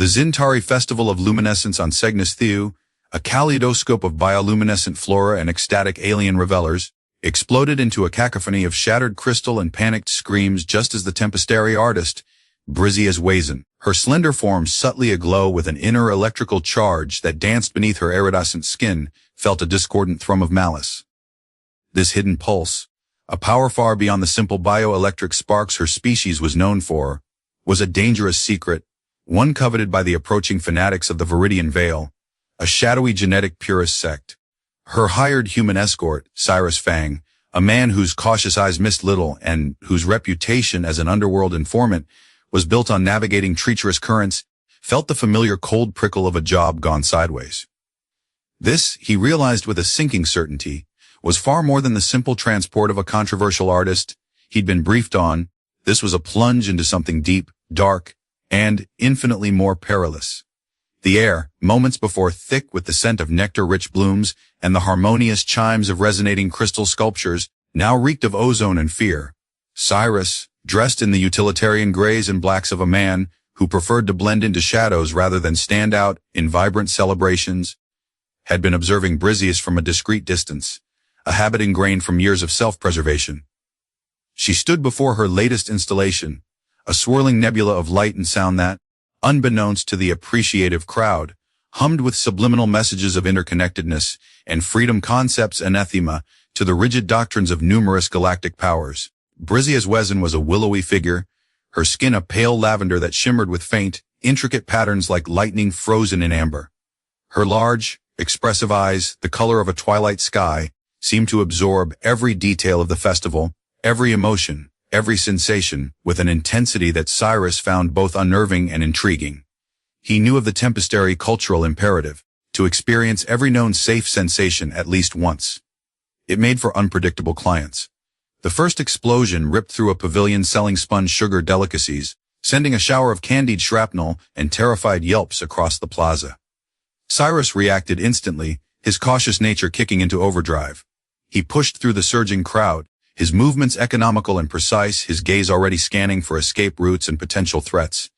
The Xen'tari Festival of Luminescence on Cygnus VII, a kaleidoscope of bioluminescent flora and ecstatic alien revelers, exploded into a cacophony of shattered crystal and panicked screams just as the Tempestary artist, Briseis Wezen, her slender form subtly aglow with an inner electrical charge that danced beneath her iridescent skin, felt a discordant thrum of malice. This hidden pulse, a power far beyond the simple bioelectric sparks her species was known for, was a dangerous secret, one coveted by the approaching fanatics of the Veridian Veil, a shadowy genetic purist sect. Her hired human escort, Cyrus Fang, a man whose cautious eyes missed little and whose reputation as an underworld informant was built on navigating treacherous currents, felt the familiar cold prickle of a job gone sideways. This, he realized with a sinking certainty, was far more than the simple transport of a controversial artist he'd been briefed on. This was a plunge into something deep, dark, and infinitely more perilous. The air, moments before thick with the scent of nectar-rich blooms and the harmonious chimes of resonating crystal sculptures, now reeked of ozone and fear. Cyrus, dressed in the utilitarian grays and blacks of a man who preferred to blend into shadows rather than stand out in vibrant celebrations, had been observing Briseis from a discreet distance, a habit ingrained from years of self-preservation. She stood before her latest installation, a swirling nebula of light and sound that, unbeknownst to the appreciative crowd, hummed with subliminal messages of interconnectedness and freedom concepts anathema to the rigid doctrines of numerous galactic powers. Briseis Wezen was a willowy figure, her skin a pale lavender that shimmered with faint, intricate patterns like lightning frozen in amber. Her large, expressive eyes, the color of a twilight sky, seemed to absorb every detail of the festival, every emotion, every sensation, with an intensity that Cyrus found both unnerving and intriguing. He knew of the Tempestary cultural imperative, to experience every known safe sensation at least once. It made for unpredictable clients. The first explosion ripped through a pavilion selling spun sugar delicacies, sending a shower of candied shrapnel and terrified yelps across the plaza. Cyrus reacted instantly, his cautious nature kicking into overdrive. He pushed through the surging crowd, his movements economical and precise, his gaze already scanning for escape routes and potential threats.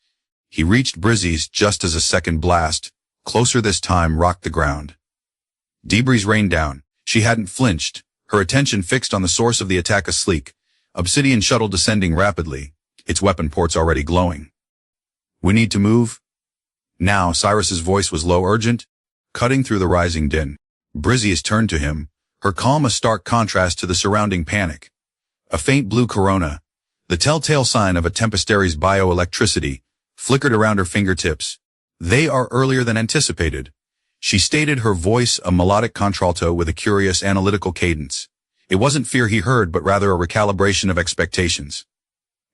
He reached Briseis just as a second blast, closer this time, rocked the ground. Debris rained down. She hadn't flinched, her attention fixed on the source of the attack, a sleek, obsidian shuttle descending rapidly, its weapon ports already glowing. "We need to move." Now, Cyrus's voice was low, urgent, cutting through the rising din. Briseis turned to him, her calm a stark contrast to the surrounding panic. A faint blue corona, the telltale sign of a Tempestary's bioelectricity, flickered around her fingertips. "They are earlier than anticipated," she stated, her voice a melodic contralto with a curious analytical cadence. It wasn't fear he heard, but rather a recalibration of expectations.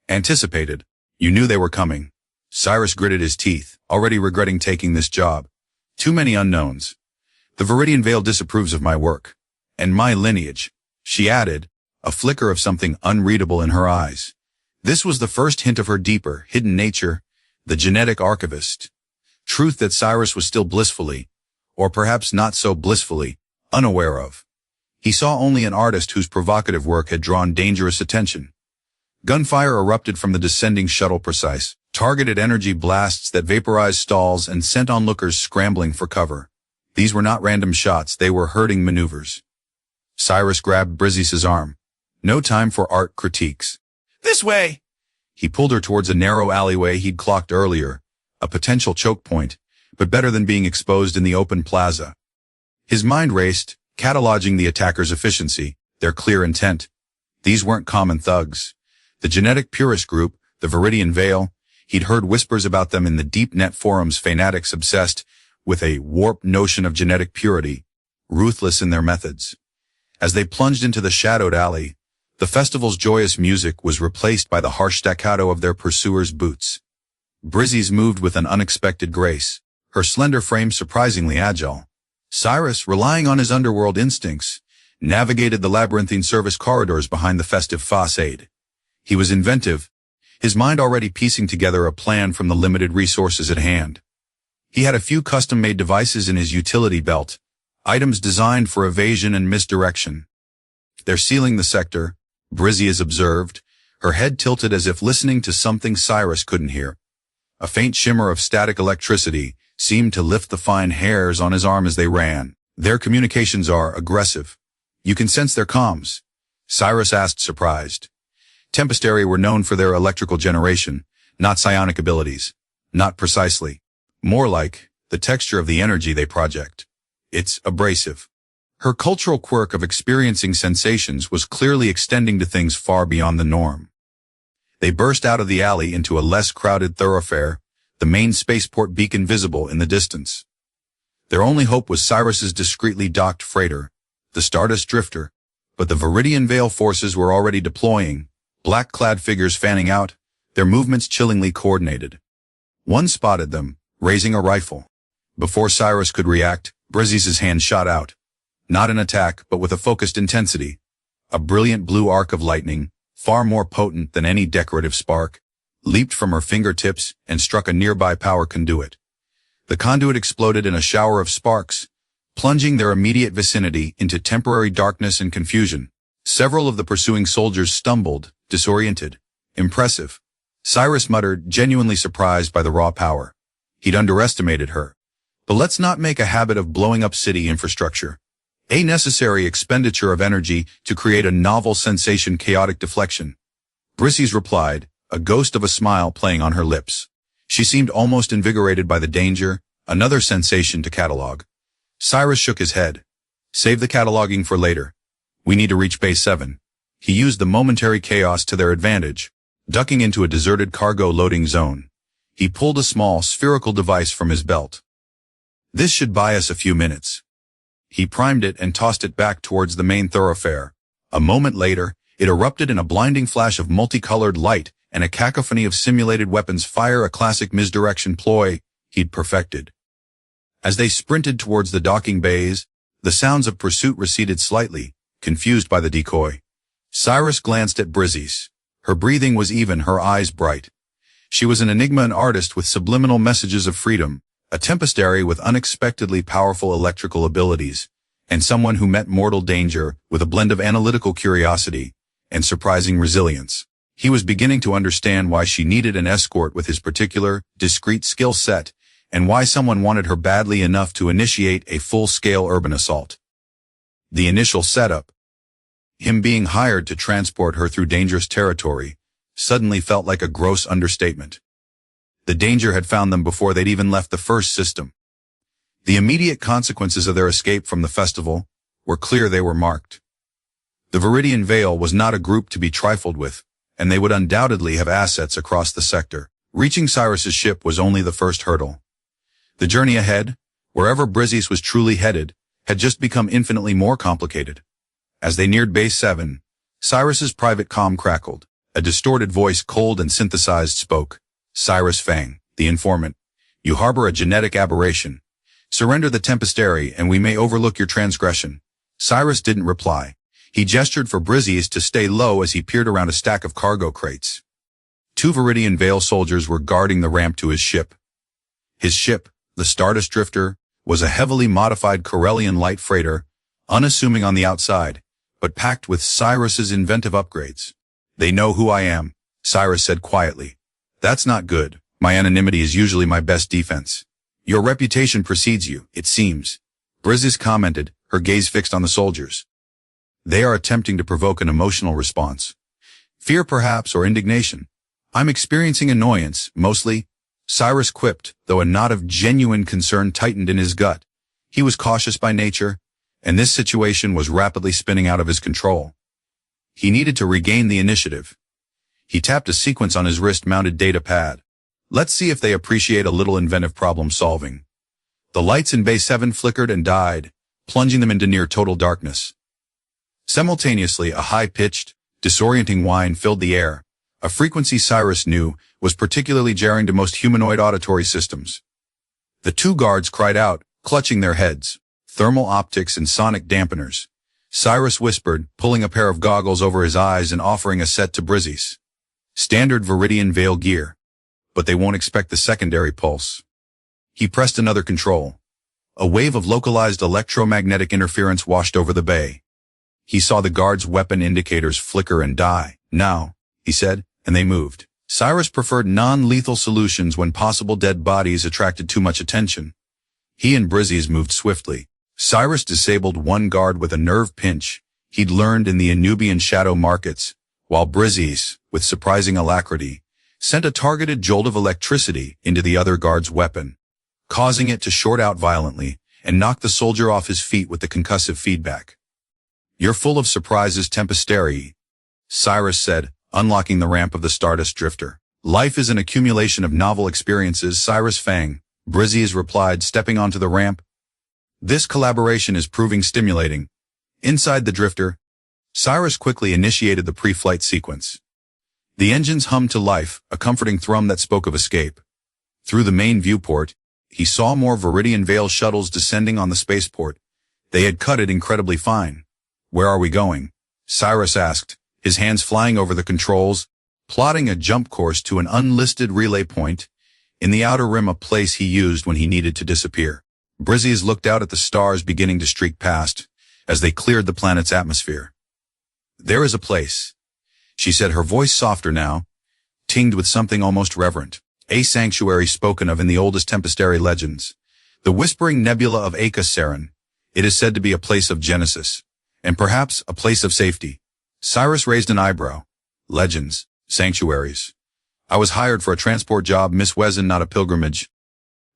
"Anticipated? You knew they were coming." Cyrus gritted his teeth, already regretting taking this job. "Too many unknowns. The Veridian Veil disapproves of my work. And my lineage," she added, a flicker of something unreadable in her eyes. This was the first hint of her deeper, hidden nature, the genetic archivist. Truth that Cyrus was still blissfully, or perhaps not so blissfully, unaware of. He saw only an artist whose provocative work had drawn dangerous attention. Gunfire erupted from the descending shuttle, precise, targeted energy blasts that vaporized stalls and sent onlookers scrambling for cover. These were not random shots, they were herding maneuvers. Cyrus grabbed Briseis's arm. No time for art critiques. "This way!" He pulled her towards a narrow alleyway he'd clocked earlier, a potential choke point, but better than being exposed in the open plaza. His mind raced, cataloging the attackers' efficiency, their clear intent. These weren't common thugs. The genetic purist group, the Veridian Veil, he'd heard whispers about them in the deep net forums, fanatics obsessed with a warped notion of genetic purity, ruthless in their methods. As they plunged into the shadowed alley, the festival's joyous music was replaced by the harsh staccato of their pursuers' boots. Briseis moved with an unexpected grace, her slender frame surprisingly agile. Cyrus, relying on his underworld instincts, navigated the labyrinthine service corridors behind the festive facade. He was inventive, his mind already piecing together a plan from the limited resources at hand. He had a few custom-made devices in his utility belt, items designed for evasion and misdirection. "They're sealing the sector," Briseis observed, her head tilted as if listening to something Cyrus couldn't hear. A faint shimmer of static electricity seemed to lift the fine hairs on his arm as they ran. Their communications are aggressive. You can sense their comms. Cyrus asked, surprised. Tempestari were known for their electrical generation, not psionic abilities. Not precisely. More like the texture of the energy they project. It's abrasive. Her cultural quirk of experiencing sensations was clearly extending to things far beyond the norm. They burst out of the alley into a less crowded thoroughfare, the main spaceport beacon visible in the distance. Their only hope was Cyrus's discreetly docked freighter, the Stardust Drifter, but the Veridian Veil forces were already deploying, black-clad figures fanning out, their movements chillingly coordinated. One spotted them, raising a rifle. Before Cyrus could react, Briseis' hand shot out. Not an attack, but with a focused intensity. A brilliant blue arc of lightning, far more potent than any decorative spark, leaped from her fingertips and struck a nearby power conduit. The conduit exploded in a shower of sparks, plunging their immediate vicinity into temporary darkness and confusion. Several of the pursuing soldiers stumbled, disoriented. Impressive. Cyrus muttered, genuinely surprised by the raw power. He'd underestimated her. But let's not make a habit of blowing up city infrastructure. A necessary expenditure of energy to create a novel sensation, chaotic deflection. Briseis replied, a ghost of a smile playing on her lips. She seemed almost invigorated by the danger, another sensation to catalog. Cyrus shook his head. Save the cataloging for later. We need to reach Base 7. He used the momentary chaos to their advantage, ducking into a deserted cargo loading zone. He pulled a small, spherical device from his belt. This should buy us a few minutes. He primed it and tossed it back towards the main thoroughfare. A moment later, it erupted in a blinding flash of multicolored light and a cacophony of simulated weapons fire, a classic misdirection ploy he'd perfected. As they sprinted towards the docking bays, the sounds of pursuit receded slightly, confused by the decoy. Cyrus glanced at Briseis. Her breathing was even, her eyes bright. She was an enigma, an artist with subliminal messages of freedom, a tempestari with unexpectedly powerful electrical abilities, and someone who met mortal danger with a blend of analytical curiosity and surprising resilience. He was beginning to understand why she needed an escort with his particular, discrete skill set, and why someone wanted her badly enough to initiate a full-scale urban assault. The initial setup, him being hired to transport her through dangerous territory, suddenly felt like a gross understatement. The danger had found them before they'd even left the first system. The immediate consequences of their escape from the festival were clear. They were marked. The Veridian Veil was not a group to be trifled with, and they would undoubtedly have assets across the sector. Reaching Cyrus's ship was only the first hurdle. The journey ahead, wherever Briseis was truly headed, had just become infinitely more complicated. As they neared Base 7, Cyrus's private comm crackled. A distorted voice, cold and synthesized, spoke. Cyrus Fang, the informant. You harbor a genetic aberration. Surrender the Tempestari and we may overlook your transgression. Cyrus didn't reply. He gestured for Briseis to stay low as he peered around a stack of cargo crates. 2 Veridian Veil soldiers were guarding the ramp to his ship. His ship, the Stardust Drifter, was a heavily modified Corellian light freighter, unassuming on the outside, but packed with Cyrus's inventive upgrades. They know who I am, Cyrus said quietly. That's not good. My anonymity is usually my best defense. Your reputation precedes you, it seems. Briseis commented, her gaze fixed on the soldiers. They are attempting to provoke an emotional response. Fear perhaps, or indignation. I'm experiencing annoyance, mostly, Cyrus quipped, though a knot of genuine concern tightened in his gut. He was cautious by nature, and this situation was rapidly spinning out of his control. He needed to regain the initiative. He tapped a sequence on his wrist-mounted data pad. Let's see if they appreciate a little inventive problem-solving. The lights in Base 7 flickered and died, plunging them into near-total darkness. Simultaneously, a high-pitched, disorienting whine filled the air, a frequency Cyrus knew was particularly jarring to most humanoid auditory systems. The 2 guards cried out, clutching their heads. Thermal optics and sonic dampeners. Cyrus whispered, pulling a pair of goggles over his eyes and offering a set to Briseis. Standard Veridian Veil gear. But they won't expect the secondary pulse. He pressed another control. A wave of localized electromagnetic interference washed over the bay. He saw the guards' weapon indicators flicker and die. Now, he said, and they moved. Cyrus preferred non-lethal solutions when possible dead bodies attracted too much attention. He and Briseis moved swiftly. Cyrus disabled one guard with a nerve pinch he'd learned in the Anubian shadow markets, while Briseis, with surprising alacrity, sent a targeted jolt of electricity into the other guard's weapon, causing it to short out violently and knock the soldier off his feet with the concussive feedback. "You're full of surprises, Tempestari," Cyrus said, unlocking the ramp of the Stardust Drifter. "Life is an accumulation of novel experiences, Cyrus Fang," Briseis replied, stepping onto the ramp. "This collaboration is proving stimulating." Inside the drifter, Cyrus quickly initiated the pre-flight sequence. The engines hummed to life, a comforting thrum that spoke of escape. Through the main viewport, he saw more Veridian Veil shuttles descending on the spaceport. They had cut it incredibly fine. "Where are we going?" Cyrus asked, his hands flying over the controls, plotting a jump course to an unlisted relay point, in the outer rim, a place he used when he needed to disappear. Briseis looked out at the stars beginning to streak past, as they cleared the planet's atmosphere. "There is a place," she said, her voice softer now, tinged with something almost reverent. "A sanctuary spoken of in the oldest Tempestari legends. The Whispering Nebula of Aka'Seren. It is said to be a place of genesis, and perhaps a place of safety." Cyrus raised an eyebrow. "Legends, sanctuaries. I was hired for a transport job, Miss Wezen, not a pilgrimage."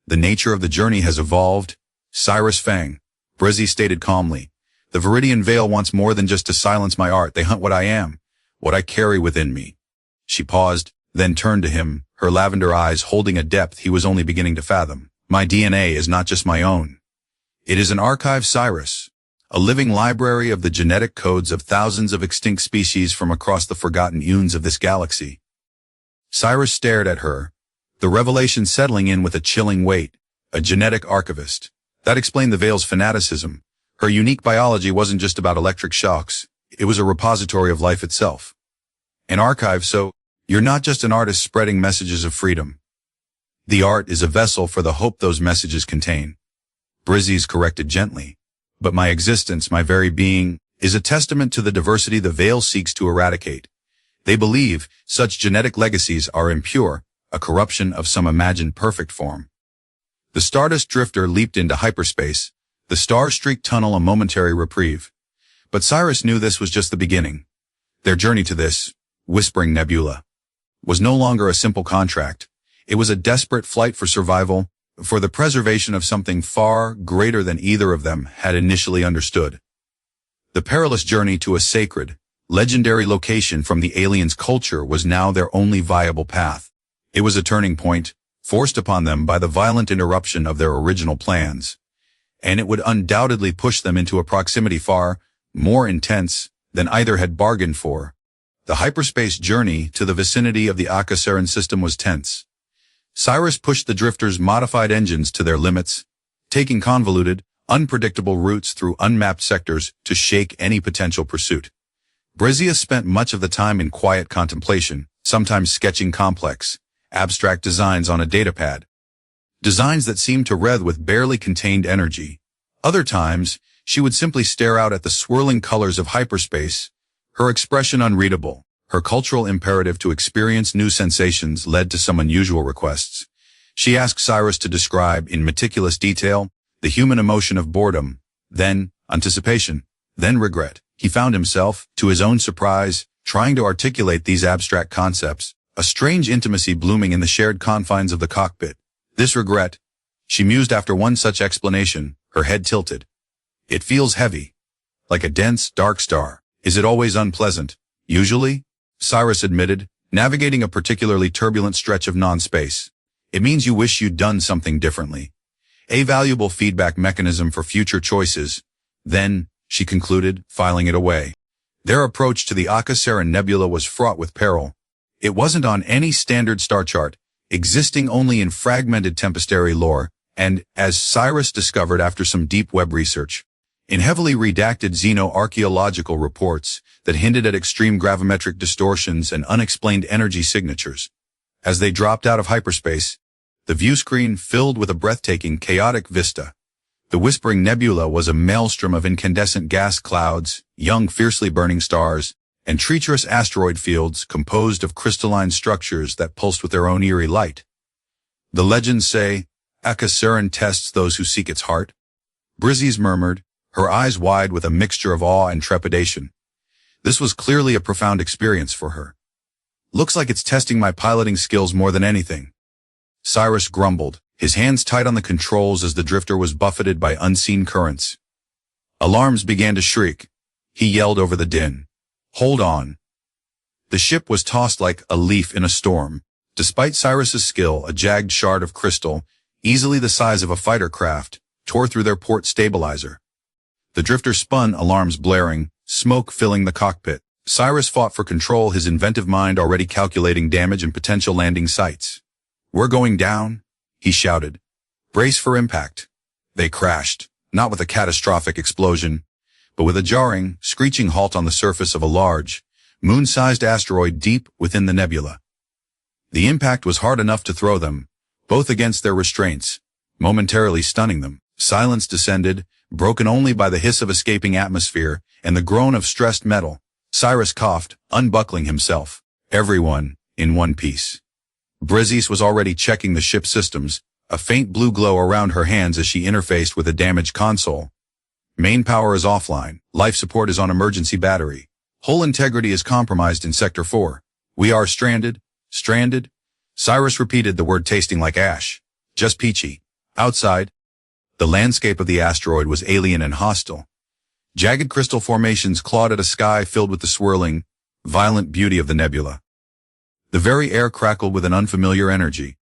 "The nature of the journey has evolved, Cyrus Fang," Briseis stated calmly. "The Veridian Veil wants more than just to silence my art. They hunt what I am, what I carry within me." She paused, then turned to him, her lavender eyes holding a depth he was only beginning to fathom. "My DNA is not just my own. It is an archive, Cyrus. A living library of the genetic codes of thousands of extinct species from across the forgotten eons of this galaxy." Cyrus stared at her, the revelation settling in with a chilling weight. A genetic archivist. That explained the Veil's fanaticism. Her unique biology wasn't just about electric shocks. It was a repository of life itself. An archive, so you're not just an artist spreading messages of freedom. The art is a vessel for the hope those messages contain. Briseis corrected gently. "But my existence, my very being, is a testament to the diversity the Veil seeks to eradicate. They believe such genetic legacies are impure, a corruption of some imagined perfect form." The Stardust Drifter leaped into hyperspace, the star-streaked tunnel a momentary reprieve. But Cyrus knew this was just the beginning. Their journey to this Whispering Nebula was no longer a simple contract. It was a desperate flight for survival, for the preservation of something far greater than either of them had initially understood. The perilous journey to a sacred, legendary location from the aliens' culture was now their only viable path. It was a turning point, forced upon them by the violent interruption of their original plans, and it would undoubtedly push them into a proximity far more intense than either had bargained for. The hyperspace journey to the vicinity of the Aka'Seren system was tense. Cyrus pushed the Drifter's modified engines to their limits, taking convoluted, unpredictable routes through unmapped sectors to shake any potential pursuit. Briseis spent much of the time in quiet contemplation, sometimes sketching complex, abstract designs on a datapad. Designs that seemed to wreathe with barely contained energy. Other times, she would simply stare out at the swirling colors of hyperspace, her expression unreadable. Her cultural imperative to experience new sensations led to some unusual requests. She asked Cyrus to describe, in meticulous detail, the human emotion of boredom, then anticipation, then regret. He found himself, to his own surprise, trying to articulate these abstract concepts, a strange intimacy blooming in the shared confines of the cockpit. "This regret," she mused after one such explanation, her head tilted. "It feels heavy, like a dense, dark star. Is it always unpleasant?" "Usually," Cyrus admitted, navigating a particularly turbulent stretch of non-space. "It means you wish you'd done something differently. A valuable feedback mechanism for future choices." Then, she concluded, filing it away. Their approach to the Aka'Seren Nebula was fraught with peril. It wasn't on any standard star chart, existing only in fragmented Tempestari lore, and, as Cyrus discovered after some deep web research, in heavily redacted xeno-archaeological reports that hinted at extreme gravimetric distortions and unexplained energy signatures. As they dropped out of hyperspace, the view screen filled with a breathtaking, chaotic vista. The Whispering Nebula was a maelstrom of incandescent gas clouds, young, fiercely burning stars, and treacherous asteroid fields composed of crystalline structures that pulsed with their own eerie light. The legends say, Aka'Seren tests those who seek its heart. Briseis murmured, her eyes wide with a mixture of awe and trepidation. This was clearly a profound experience for her. Looks like it's testing my piloting skills more than anything. Cyrus grumbled, his hands tight on the controls as the drifter was buffeted by unseen currents. Alarms began to shriek. He yelled over the din. Hold on. The ship was tossed like a leaf in a storm. Despite Cyrus's skill, a jagged shard of crystal, easily the size of a fighter craft, tore through their port stabilizer. The drifter spun, alarms blaring, smoke filling the cockpit. Cyrus fought for control, his inventive mind already calculating damage and potential landing sites. We're going down, he shouted. Brace for impact. They crashed, not with a catastrophic explosion, but with a jarring, screeching halt on the surface of a large, moon-sized asteroid deep within the nebula. The impact was hard enough to throw them, both against their restraints, momentarily stunning them. Silence descended, broken only by the hiss of escaping atmosphere and the groan of stressed metal. Cyrus coughed, unbuckling himself. Everyone, in one piece. Briseis was already checking the ship's systems, a faint blue glow around her hands as she interfaced with a damaged console. Main power is offline. Life support is on emergency battery. Hull integrity is compromised in Sector 4. We are stranded. Stranded? Cyrus repeated the word tasting like ash. Just peachy. Outside, the landscape of the asteroid was alien and hostile. Jagged crystal formations clawed at a sky filled with the swirling, violent beauty of the nebula. The very air crackled with an unfamiliar energy.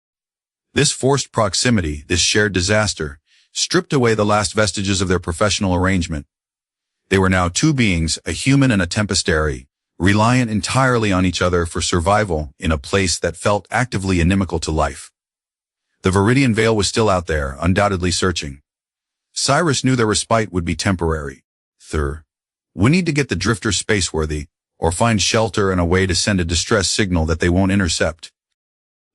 This forced proximity, this shared disaster, stripped away the last vestiges of their professional arrangement. They were now two beings, a human and a tempestary, reliant entirely on each other for survival in a place that felt actively inimical to life. The Veridian Veil was still out there, undoubtedly searching. Cyrus knew their respite would be temporary. We need to get the drifter spaceworthy, or find shelter and a way to send a distress signal that they won't intercept.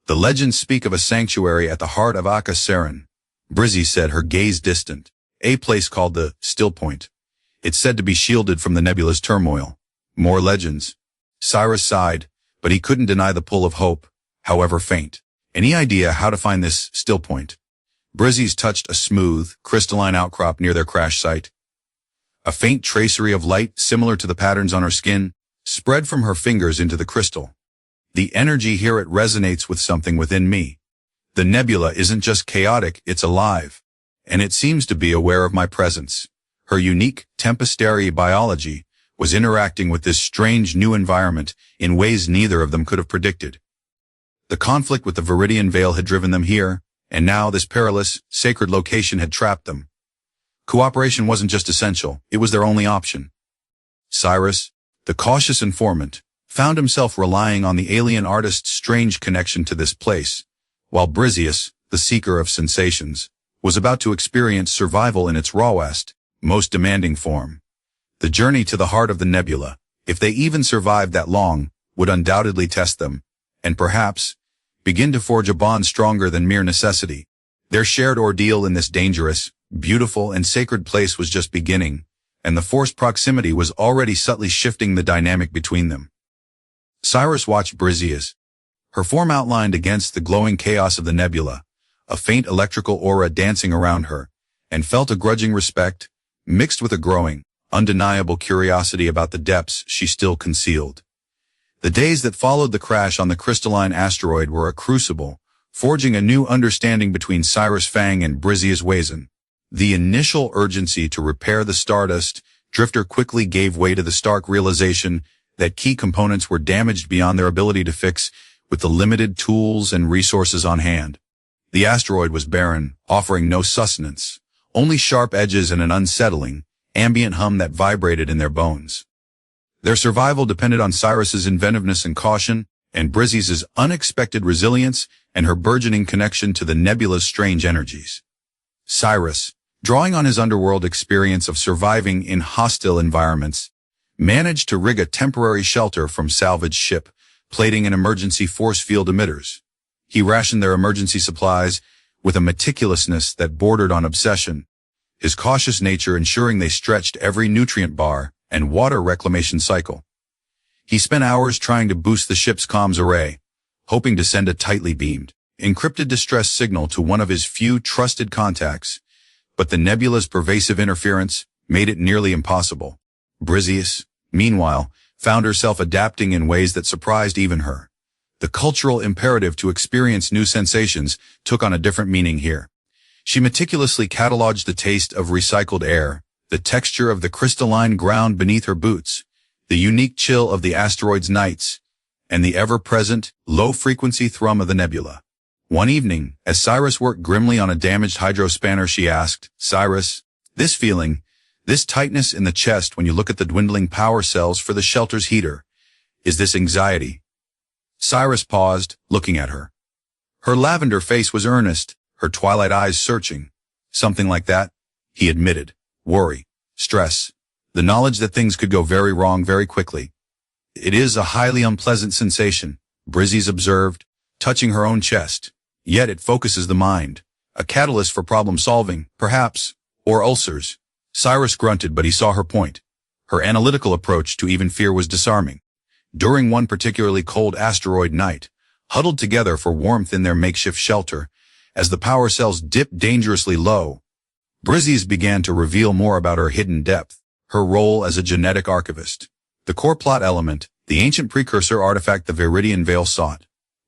The legends speak of a sanctuary at the heart of Aka'Seren. Briseis said, her gaze distant. A place called the Still Point. It's said to be shielded from the nebula's turmoil. More legends. Cyrus sighed, but he couldn't deny the pull of hope, however faint. Any idea how to find this Still Point? Briseis touched a smooth, crystalline outcrop near their crash site. A faint tracery of light, similar to the patterns on her skin, spread from her fingers into the crystal. The energy here, it resonates with something within me. The nebula isn't just chaotic, it's alive. And it seems to be aware of my presence. Her unique, tempestary biology was interacting with this strange new environment in ways neither of them could have predicted. The conflict with the Veridian Veil had driven them here, and now this perilous, sacred location had trapped them. Cooperation wasn't just essential, it was their only option. Cyrus, the cautious informant, found himself relying on the alien artist's strange connection to this place, while Briseis, the seeker of sensations, was about to experience survival in its rawest, most demanding form. The journey to the heart of the nebula, if they even survived that long, would undoubtedly test them, and perhaps begin to forge a bond stronger than mere necessity. Their shared ordeal in this dangerous, beautiful, and sacred place was just beginning, and the forced proximity was already subtly shifting the dynamic between them. Cyrus watched Briseis, her form outlined against the glowing chaos of the nebula, a faint electrical aura dancing around her, and felt a grudging respect, mixed with a growing, undeniable curiosity about the depths she still concealed. The days that followed the crash on the crystalline asteroid were a crucible, forging a new understanding between Cyrus Fang and Briseis Wezen. The initial urgency to repair the Stardust drifter quickly gave way to the stark realization that key components were damaged beyond their ability to fix with the limited tools and resources on hand. The asteroid was barren, offering no sustenance, only sharp edges and an unsettling, ambient hum that vibrated in their bones. Their survival depended on Cyrus's inventiveness and caution, and Briseis's unexpected resilience and her burgeoning connection to the nebula's strange energies. Cyrus, drawing on his underworld experience of surviving in hostile environments, managed to rig a temporary shelter from salvaged ship, plating in emergency force field emitters. He rationed their emergency supplies with a meticulousness that bordered on obsession, his cautious nature ensuring they stretched every nutrient bar and water reclamation cycle. He spent hours trying to boost the ship's comms array, hoping to send a tightly beamed, encrypted distress signal to one of his few trusted contacts, but the nebula's pervasive interference made it nearly impossible. Briseis, meanwhile, found herself adapting in ways that surprised even her. The cultural imperative to experience new sensations took on a different meaning here. She meticulously cataloged the taste of recycled air, the texture of the crystalline ground beneath her boots, the unique chill of the asteroid's nights, and the ever-present, low-frequency thrum of the nebula. One evening, as Cyrus worked grimly on a damaged hydrospanner, she asked, "Cyrus, this feeling, this tightness in the chest when you look at the dwindling power cells for the shelter's heater, is this anxiety?" Cyrus paused, looking at her. Her lavender face was earnest, her twilight eyes searching. "Something like that," he admitted. "Worry, stress, the knowledge that things could go very wrong very quickly." "It is a highly unpleasant sensation," Briseis observed, touching her own chest. "Yet it focuses the mind. A catalyst for problem-solving, perhaps, or ulcers." Cyrus grunted, but he saw her point. Her analytical approach to even fear was disarming. During one particularly cold asteroid night, huddled together for warmth in their makeshift shelter, as the power cells dipped dangerously low, Briseis began to reveal more about her hidden depth, her role as a genetic archivist. The core plot element, the ancient precursor artifact the Veridian Veil sought,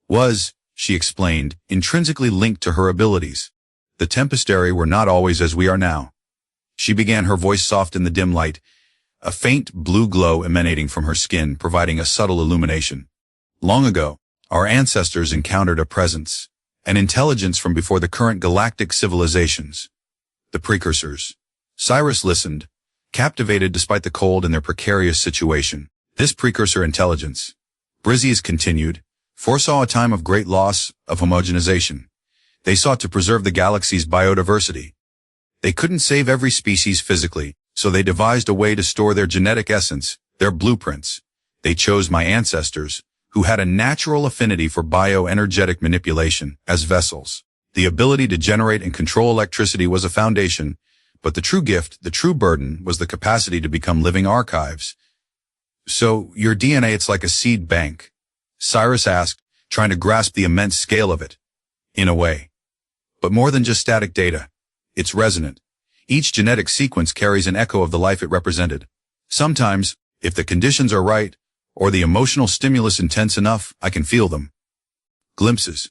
was, she explained, intrinsically linked to her abilities. The Tempestary were not always as we are now. She began, her voice soft in the dim light, a faint blue glow emanating from her skin, providing a subtle illumination. Long ago, our ancestors encountered a presence, an intelligence from before the current galactic civilizations. The Precursors. Cyrus listened, captivated despite the cold and their precarious situation. This Precursor intelligence, Briseis continued, foresaw a time of great loss, of homogenization. They sought to preserve the galaxy's biodiversity. They couldn't save every species physically, so they devised a way to store their genetic essence, their blueprints. They chose my ancestors, who had a natural affinity for bioenergetic manipulation, as vessels. The ability to generate and control electricity was a foundation, but the true gift, the true burden, was the capacity to become living archives. "So, your DNA, it's like a seed bank?" Cyrus asked, trying to grasp the immense scale of it. "In a way. But more than just static data. It's resonant. Each genetic sequence carries an echo of the life it represented. Sometimes, if the conditions are right, or the emotional stimulus intense enough, I can feel them. Glimpses.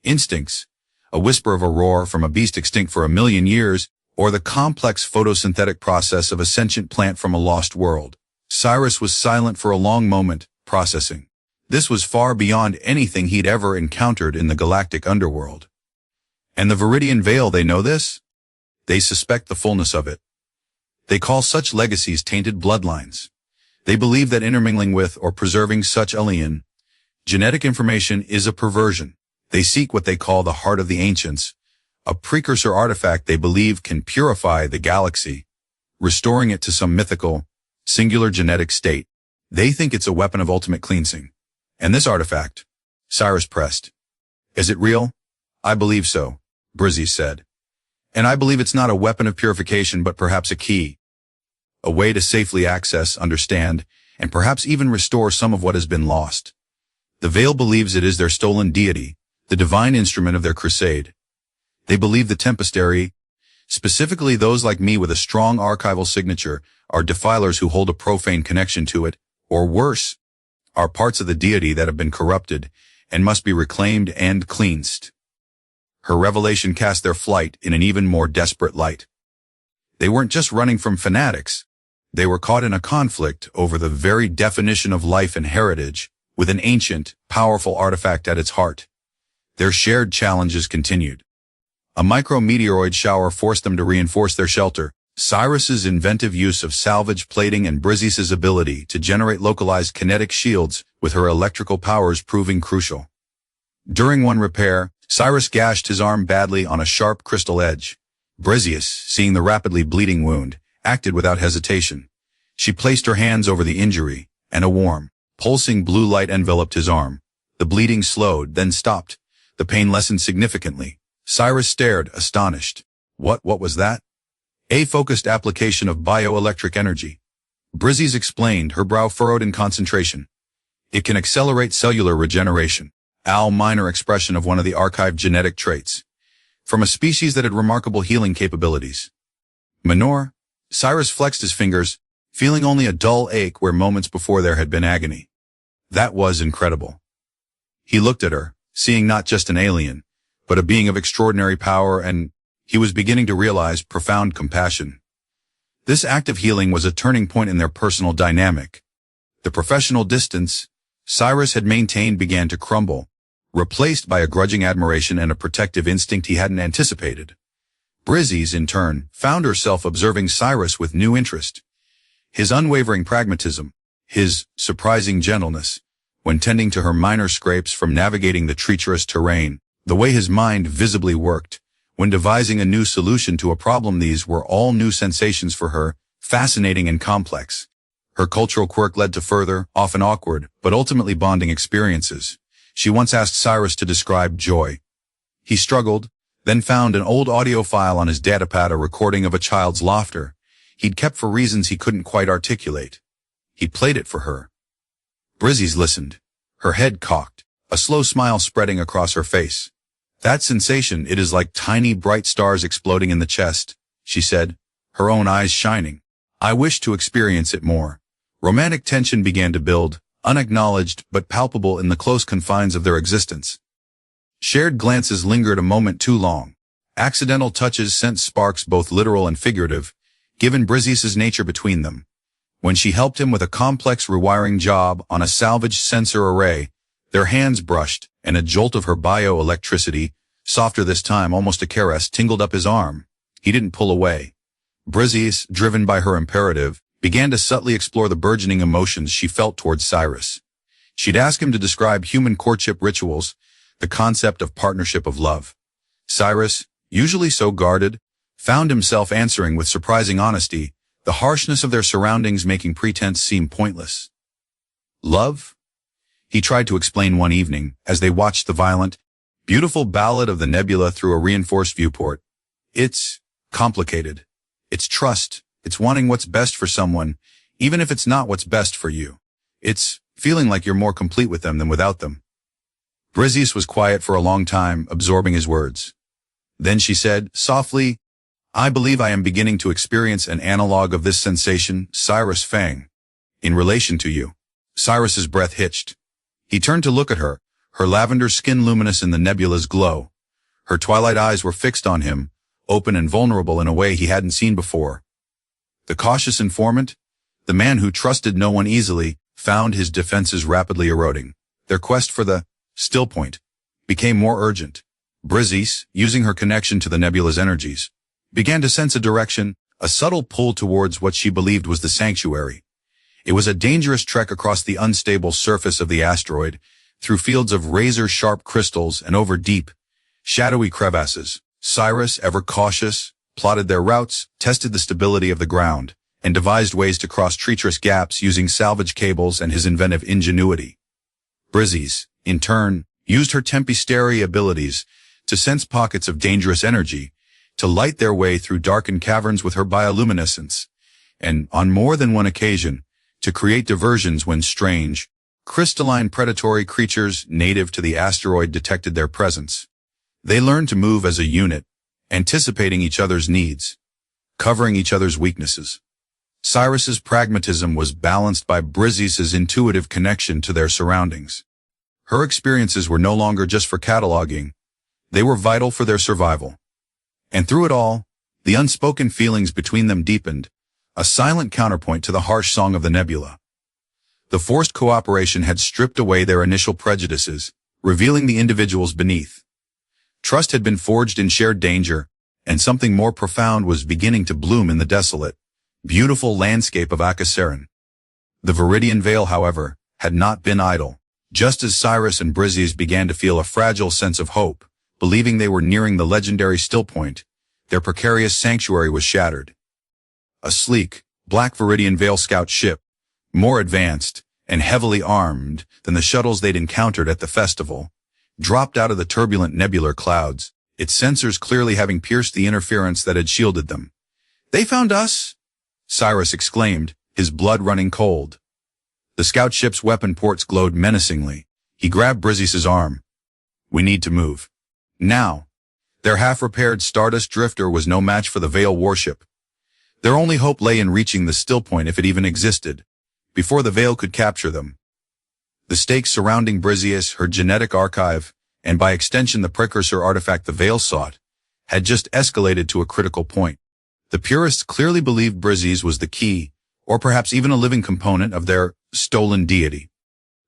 Instincts. A whisper of a roar from a beast extinct for 1,000,000 years, or the complex photosynthetic process of a sentient plant from a lost world." Cyrus was silent for a long moment, processing. This was far beyond anything he'd ever encountered in the galactic underworld. "And the Veridian Veil, they know this? They suspect the fullness of it. They call such legacies tainted bloodlines. They believe that intermingling with or preserving such alien genetic information is a perversion. They seek what they call the heart of the ancients, a precursor artifact they believe can purify the galaxy, restoring it to some mythical, singular genetic state. They think it's a weapon of ultimate cleansing. And this artifact," Cyrus pressed. "Is it real?" "I believe so," Briseis said. "And I believe it's not a weapon of purification, but perhaps a key. A way to safely access, understand, and perhaps even restore some of what has been lost. The Veil believes it is their stolen deity, the divine instrument of their crusade. They believe the Tempestary, specifically those like me with a strong archival signature, are defilers who hold a profane connection to it, or worse, are parts of the deity that have been corrupted and must be reclaimed and cleansed." Her revelation cast their flight in an even more desperate light. They weren't just running from fanatics. They were caught in a conflict over the very definition of life and heritage, with an ancient, powerful artifact at its heart. Their shared challenges continued. A micrometeoroid shower forced them to reinforce their shelter. Cyrus's inventive use of salvage plating and Briseis's ability to generate localized kinetic shields with her electrical powers proving crucial. During one repair, Cyrus gashed his arm badly on a sharp crystal edge. Briseis, seeing the rapidly bleeding wound, acted without hesitation. She placed her hands over the injury, and a warm, pulsing blue light enveloped his arm. The bleeding slowed, then stopped. The pain lessened significantly. Cyrus stared, astonished. What was that?" "A focused application of bioelectric energy," Briseis explained, her brow furrowed in concentration. It can accelerate cellular regeneration, a minor expression of one of the archived genetic traits, from a species that had remarkable healing capabilities. Minor, Cyrus flexed his fingers, feeling only a dull ache where moments before there had been agony. That was incredible. He looked at her, seeing not just an alien, but a being of extraordinary power, and he was beginning to realize profound compassion. This act of healing was a turning point in their personal dynamic. The professional distance Cyrus had maintained began to crumble, replaced by a grudging admiration and a protective instinct he hadn't anticipated. Briseis, in turn, found herself observing Cyrus with new interest. His unwavering pragmatism, his surprising gentleness, when tending to her minor scrapes from navigating the treacherous terrain, the way his mind visibly worked, when devising a new solution to a problem, these were all new sensations for her, fascinating and complex. Her cultural quirk led to further, often awkward, but ultimately bonding experiences. She once asked Cyrus to describe joy. He struggled, then found an old audio file on his datapad, a recording of a child's laughter he'd kept for reasons he couldn't quite articulate. He played it for her. Briseis listened, her head cocked, a slow smile spreading across her face. That sensation, it is like tiny bright stars exploding in the chest, she said, her own eyes shining. I wish to experience it more. Romantic tension began to build, unacknowledged but palpable in the close confines of their existence. Shared glances lingered a moment too long. Accidental touches sent sparks, both literal and figurative, given Briseis' nature between them. When she helped him with a complex rewiring job on a salvaged sensor array, their hands brushed, and a jolt of her bioelectricity, softer this time, almost a caress, tingled up his arm. He didn't pull away. Briseis, driven by her imperative, began to subtly explore the burgeoning emotions she felt towards Cyrus. She'd ask him to describe human courtship rituals, the concept of partnership of love. Cyrus, usually so guarded, found himself answering with surprising honesty, the harshness of their surroundings making pretense seem pointless. Love? He tried to explain one evening, as they watched the violent, beautiful ballad of the nebula through a reinforced viewport. It's complicated. It's trust. It's wanting what's best for someone, even if it's not what's best for you. It's feeling like you're more complete with them than without them. Briseis was quiet for a long time, absorbing his words. Then she said, softly, I believe I am beginning to experience an analog of this sensation, Cyrus Fang. In relation to you. Cyrus's breath hitched. He turned to look at her, her lavender skin luminous in the nebula's glow. Her twilight eyes were fixed on him, open and vulnerable in a way he hadn't seen before. The cautious informant, the man who trusted no one easily, found his defenses rapidly eroding. Their quest for the still point became more urgent. Briseis, using her connection to the nebula's energies, began to sense a direction, a subtle pull towards what she believed was the sanctuary. It was a dangerous trek across the unstable surface of the asteroid, through fields of razor-sharp crystals and over deep, shadowy crevasses. Cyrus, ever cautious, plotted their routes, tested the stability of the ground, and devised ways to cross treacherous gaps using salvage cables and his inventive ingenuity. Briseis, in turn, used her tempestary abilities to sense pockets of dangerous energy, to light their way through darkened caverns with her bioluminescence, and, on more than one occasion, to create diversions when strange, crystalline predatory creatures native to the asteroid detected their presence. They learned to move as a unit, anticipating each other's needs, covering each other's weaknesses. Cyrus's pragmatism was balanced by Briseis's intuitive connection to their surroundings. Her experiences were no longer just for cataloging, they were vital for their survival. And through it all, the unspoken feelings between them deepened, a silent counterpoint to the harsh song of the nebula. The forced cooperation had stripped away their initial prejudices, revealing the individuals beneath. Trust had been forged in shared danger, and something more profound was beginning to bloom in the desolate, beautiful landscape of Aka'Seren. The Veridian Veil, however, had not been idle. Just as Cyrus and Briseis began to feel a fragile sense of hope, believing they were nearing the legendary still point, their precarious sanctuary was shattered. A sleek, black Veridian Veil scout ship, more advanced and heavily armed than the shuttles they'd encountered at the festival, dropped out of the turbulent nebular clouds, its sensors clearly having pierced the interference that had shielded them. They found us? Cyrus exclaimed, his blood running cold. The scout ship's weapon ports glowed menacingly. He grabbed Briseis' arm. "We need to move. Now." Their half-repaired Stardust drifter was no match for the Veil warship. Their only hope lay in reaching the still point if it even existed, before the Veil could capture them. The stakes surrounding Briseis, her genetic archive, and by extension the Precursor artifact the Veil sought, had just escalated to a critical point. The purists clearly believed Briseis was the key, or perhaps even a living component of their stolen deity.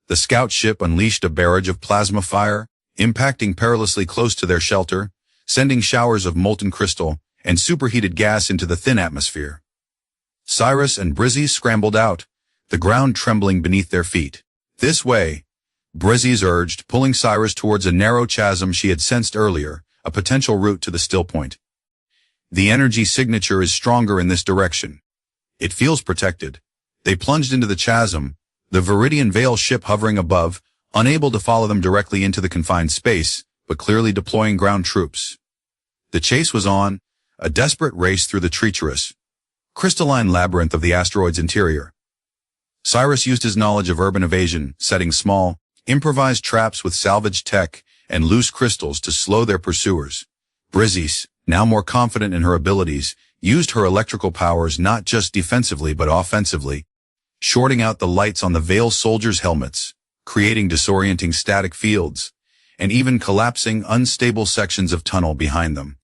The scout ship unleashed a barrage of plasma fire, impacting perilously close to their shelter, sending showers of molten crystal and superheated gas into the thin atmosphere. Cyrus and Briseis scrambled out, the ground trembling beneath their feet. "This way," Briseis urged, pulling Cyrus towards a narrow chasm she had sensed earlier, a potential route to the still point. "The energy signature is stronger in this direction. It feels protected." They plunged into the chasm, the Veridian Veil ship hovering above, unable to follow them directly into the confined space, but clearly deploying ground troops. The chase was on, a desperate race through the treacherous, crystalline labyrinth of the asteroid's interior. Cyrus used his knowledge of urban evasion, setting small, improvised traps with salvaged tech and loose crystals to slow their pursuers. Briseis, now more confident in her abilities, used her electrical powers not just defensively but offensively, shorting out the lights on the Veil soldiers' helmets, creating disorienting static fields, and even collapsing unstable sections of tunnel behind them.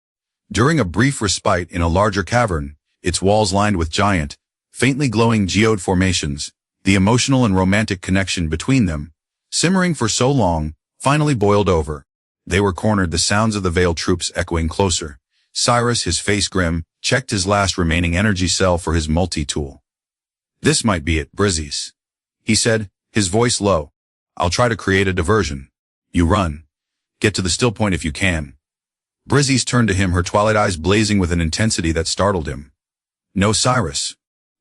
During a brief respite in a larger cavern, its walls lined with giant, faintly glowing geode formations, the emotional and romantic connection between them, simmering for so long, finally boiled over. They were cornered, the sounds of the Veil troops echoing closer. Cyrus, his face grim, checked his last remaining energy cell for his multi-tool. "This might be it, Briseis," he said, his voice low. "I'll try to create a diversion. You run. Get to the still point if you can." Briseis turned to him, her twilight eyes blazing with an intensity that startled him. "No, Cyrus.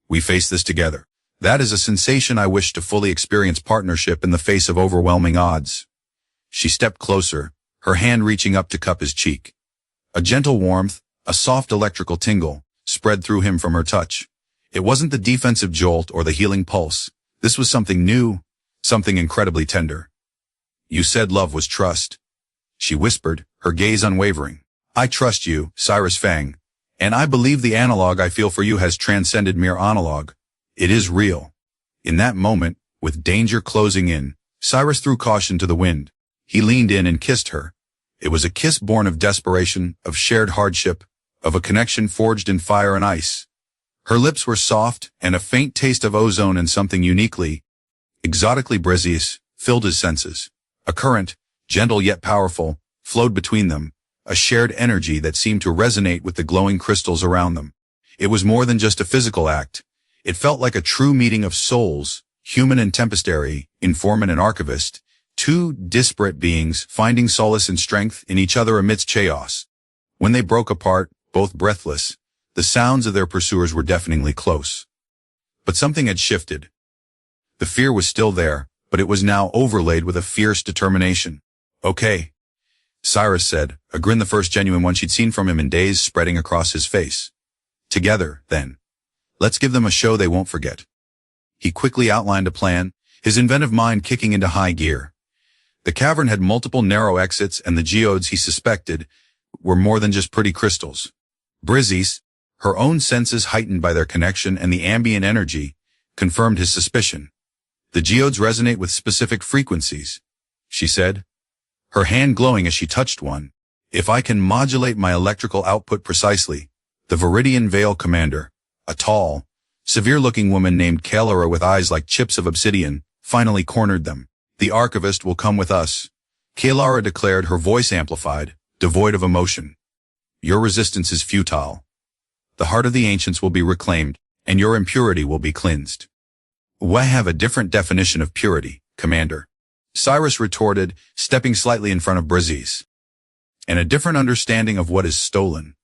We face this together. That is a sensation I wish to fully experience, partnership in the face of overwhelming odds." She stepped closer, her hand reaching up to cup his cheek. A gentle warmth, a soft electrical tingle, spread through him from her touch. It wasn't the defensive jolt or the healing pulse. This was something new, something incredibly tender. "You said love was trust," she whispered, her gaze unwavering. "I trust you, Cyrus Fang, and I believe the analog I feel for you has transcended mere analog. It is real." In that moment, with danger closing in, Cyrus threw caution to the wind. He leaned in and kissed her. It was a kiss born of desperation, of shared hardship, of a connection forged in fire and ice. Her lips were soft, and a faint taste of ozone and something uniquely, exotically Briseis, filled his senses. A current, gentle yet powerful, flowed between them, a shared energy that seemed to resonate with the glowing crystals around them. It was more than just a physical act. It felt like a true meeting of souls, human and tempestary, informant and archivist, two disparate beings finding solace and strength in each other amidst chaos. When they broke apart, both breathless, the sounds of their pursuers were deafeningly close. But something had shifted. The fear was still there, but it was now overlaid with a fierce determination. "Okay," Cyrus said, a grin the first genuine one she'd seen from him in days spreading across his face. "Together, then. Let's give them a show they won't forget." He quickly outlined a plan, his inventive mind kicking into high gear. The cavern had multiple narrow exits, and the geodes, he suspected, were more than just pretty crystals. Briseis, her own senses heightened by their connection and the ambient energy, confirmed his suspicion. "The geodes resonate with specific frequencies," she said, her hand glowing as she touched one. "If I can modulate my electrical output precisely." The Veridian Veil commander, a tall, severe-looking woman named Kalara with eyes like chips of obsidian, finally cornered them. "The archivist will come with us," Kalara declared, her voice amplified, devoid of emotion. "Your resistance is futile. The heart of the ancients will be reclaimed, and your impurity will be cleansed." "We have a different definition of purity, Commander," Cyrus retorted, stepping slightly in front of Briseis. "And a different understanding of what is stolen."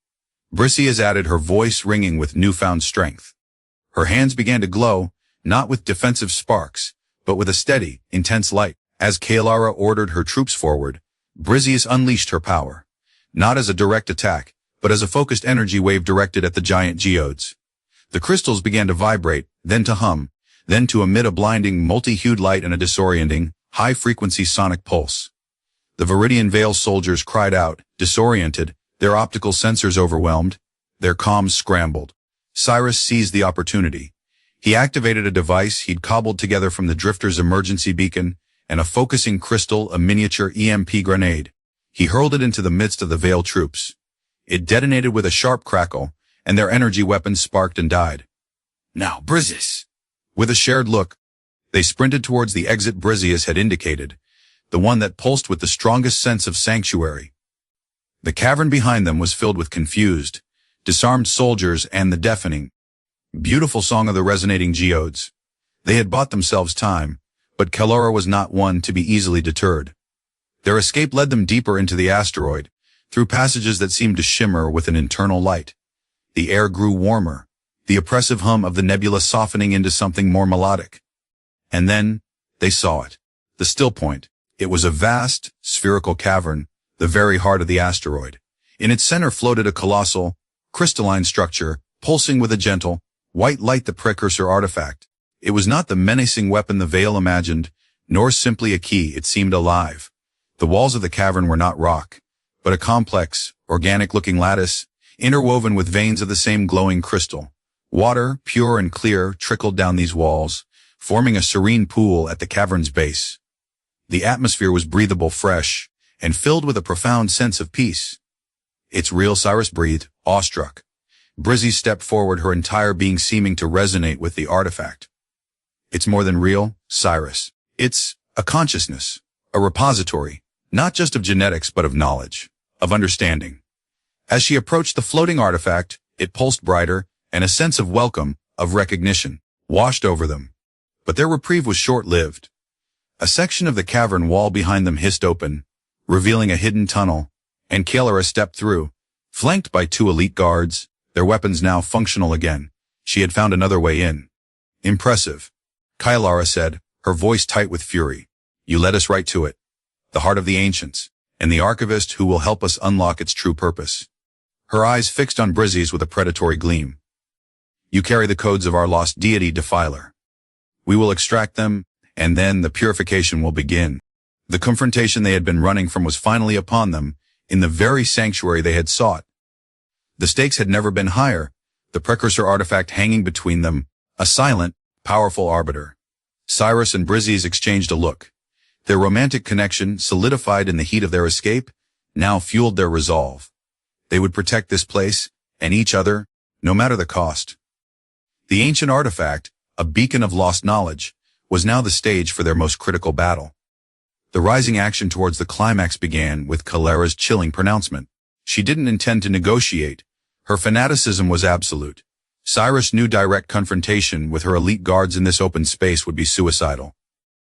Briseis added, her voice ringing with newfound strength. Her hands began to glow, not with defensive sparks, but with a steady, intense light. As Kalara ordered her troops forward, Briseis unleashed her power, not as a direct attack, but as a focused energy wave directed at the giant geodes. The crystals began to vibrate, then to hum, then to emit a blinding, multi-hued light and a disorienting, high-frequency sonic pulse. The Veridian Veil soldiers cried out, disoriented, their optical sensors overwhelmed, their comms scrambled. Cyrus seized the opportunity. He activated a device he'd cobbled together from the drifter's emergency beacon and a focusing crystal, a miniature EMP grenade. He hurled it into the midst of the Veil troops. It detonated with a sharp crackle, and their energy weapons sparked and died. Now, Briseis! With a shared look, they sprinted towards the exit Briseis had indicated, the one that pulsed with the strongest sense of sanctuary. The cavern behind them was filled with confused, disarmed soldiers and the deafening, beautiful song of the resonating geodes. They had bought themselves time, but Calora was not one to be easily deterred. Their escape led them deeper into the asteroid, through passages that seemed to shimmer with an internal light. The air grew warmer, the oppressive hum of the nebula softening into something more melodic. And then, they saw it. The still point. It was a vast, spherical cavern, the very heart of the asteroid. In its center floated a colossal, crystalline structure, pulsing with a gentle, white light, the Precursor artifact. It was not the menacing weapon the Veil imagined, nor simply a key. It seemed alive. The walls of the cavern were not rock, but a complex, organic-looking lattice, interwoven with veins of the same glowing crystal. Water, pure and clear, trickled down these walls, forming a serene pool at the cavern's base. The atmosphere was breathable, fresh, and filled with a profound sense of peace. It's real, Cyrus breathed, awestruck. Briseis stepped forward, her entire being seeming to resonate with the artifact. It's more than real, Cyrus. It's a consciousness, a repository, not just of genetics but of knowledge, of understanding. As she approached the floating artifact, it pulsed brighter, and a sense of welcome, of recognition, washed over them. But their reprieve was short-lived. A section of the cavern wall behind them hissed open, revealing a hidden tunnel, and Calora stepped through, flanked by 2 elite guards, their weapons now functional again. She had found another way in. Impressive, Calora said, her voice tight with fury. You led us right to it. The heart of the ancients, and the archivist who will help us unlock its true purpose. Her eyes fixed on Briseis with a predatory gleam. You carry the codes of our lost deity, Defiler. We will extract them, and then the purification will begin. The confrontation they had been running from was finally upon them, in the very sanctuary they had sought. The stakes had never been higher, the Precursor artifact hanging between them, a silent, powerful arbiter. Cyrus and Briseis exchanged a look. Their romantic connection, solidified in the heat of their escape, now fueled their resolve. They would protect this place, and each other, no matter the cost. The ancient artifact, a beacon of lost knowledge, was now the stage for their most critical battle. The rising action towards the climax began with Calora's chilling pronouncement. She didn't intend to negotiate. Her fanaticism was absolute. Cyrus knew direct confrontation with her elite guards in this open space would be suicidal.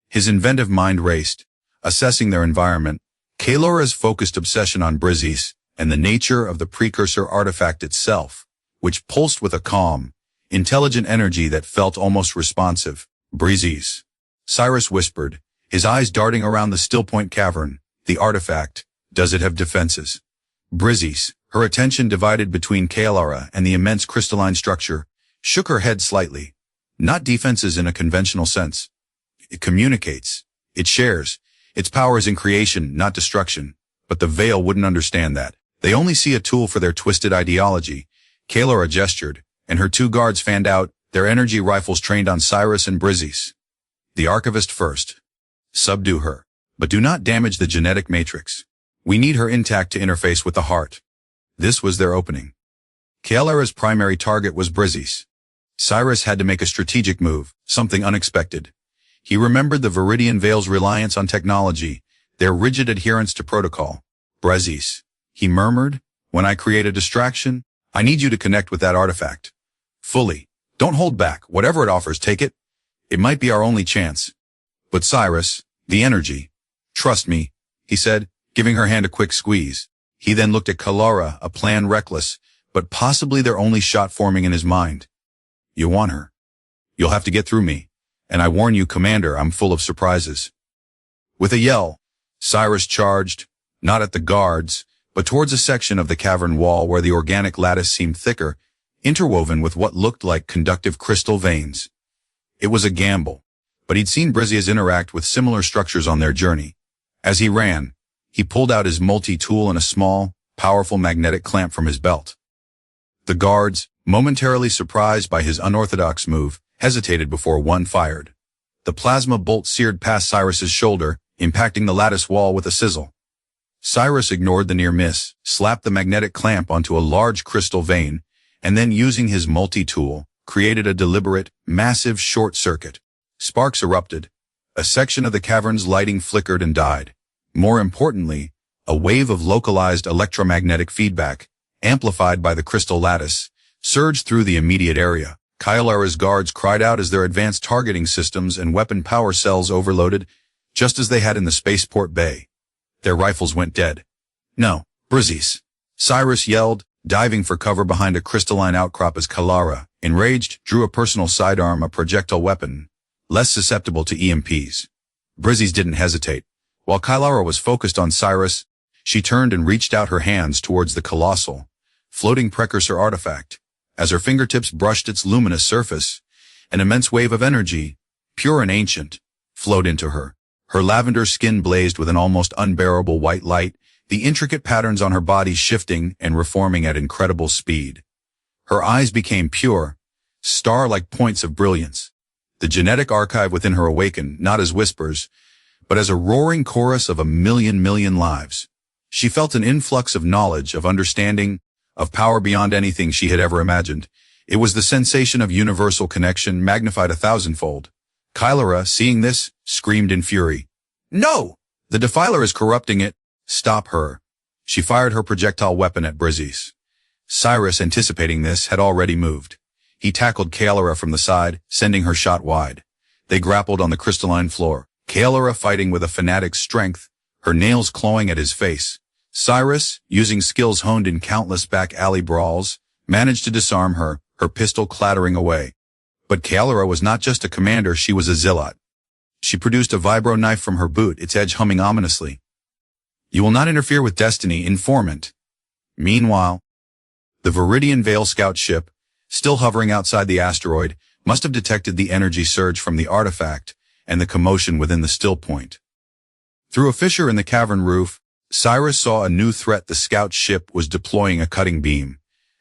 His inventive mind raced, assessing their environment, Calora's focused obsession on Briseis, and the nature of the Precursor artifact itself, which pulsed with a calm, intelligent energy that felt almost responsive. Briseis, Cyrus whispered, his eyes darting around the still-point cavern. The artifact, does it have defenses? Briseis, her attention divided between Calora and the immense crystalline structure, shook her head slightly. Not defenses in a conventional sense. It communicates. It shares. Its power is in creation, not destruction. But the Veil wouldn't understand that. They only see a tool for their twisted ideology. Calora gestured, and her 2 guards fanned out, their energy rifles trained on Cyrus and Briseis. The archivist first. Subdue her. But do not damage the genetic matrix. We need her intact to interface with the heart. This was their opening. Calora's primary target was Briseis. Cyrus had to make a strategic move, something unexpected. He remembered the Veridian Veil's reliance on technology, their rigid adherence to protocol. Briseis, he murmured, when I create a distraction, I need you to connect with that artifact. Fully. Don't hold back. Whatever it offers, take it. It might be our only chance. But Cyrus, the energy. Trust me, he said, giving her hand a quick squeeze. He then looked at Calora, a plan reckless, but possibly their only shot forming in his mind. You want her. You'll have to get through me. And I warn you, Commander, I'm full of surprises. With a yell, Cyrus charged, not at the guards, but towards a section of the cavern wall where the organic lattice seemed thicker, interwoven with what looked like conductive crystal veins. It was a gamble, but he'd seen Briseis interact with similar structures on their journey. As he ran, he pulled out his multi-tool and a small, powerful magnetic clamp from his belt. The guards, momentarily surprised by his unorthodox move, hesitated before one fired. The plasma bolt seared past Cyrus's shoulder, impacting the lattice wall with a sizzle. Cyrus ignored the near miss, slapped the magnetic clamp onto a large crystal vein, and then using his multi-tool, created a deliberate, massive short circuit. Sparks erupted. A section of the cavern's lighting flickered and died. More importantly, a wave of localized electromagnetic feedback, amplified by the crystal lattice, surged through the immediate area. Kyalara's guards cried out as their advanced targeting systems and weapon power cells overloaded, just as they had in the spaceport bay. Their rifles went dead. "No, Briseis!" Cyrus yelled, diving for cover behind a crystalline outcrop as Kyalara, enraged, drew a personal sidearm, a projectile weapon, less susceptible to EMPs. Briseis didn't hesitate. While Kyalara was focused on Cyrus, she turned and reached out her hands towards the colossal, floating Precursor artifact. As her fingertips brushed its luminous surface, an immense wave of energy, pure and ancient, flowed into her. Her lavender skin blazed with an almost unbearable white light, the intricate patterns on her body shifting and reforming at incredible speed. Her eyes became pure, star-like points of brilliance. The genetic archive within her awakened, not as whispers, but as a roaring chorus of a million lives. She felt an influx of knowledge, of understanding, of power beyond anything she had ever imagined. It was the sensation of universal connection magnified 1,000-fold. Kyalara, seeing this, screamed in fury. "No! The Defiler is corrupting it. Stop her." She fired her projectile weapon at Briseis. Cyrus, anticipating this, had already moved. He tackled Kyalara from the side, sending her shot wide. They grappled on the crystalline floor, Kyalara fighting with a fanatic's strength, her nails clawing at his face. Cyrus, using skills honed in countless back-alley brawls, managed to disarm her, her pistol clattering away. But Kyalara was not just a commander, she was a zealot. She produced a vibro knife from her boot, its edge humming ominously. "You will not interfere with destiny, informant." Meanwhile, the Veridian Veil scout ship, still hovering outside the asteroid, must have detected the energy surge from the artifact and the commotion within the still point. Through a fissure in the cavern roof, Cyrus saw a new threat. The scout ship was deploying a cutting beam,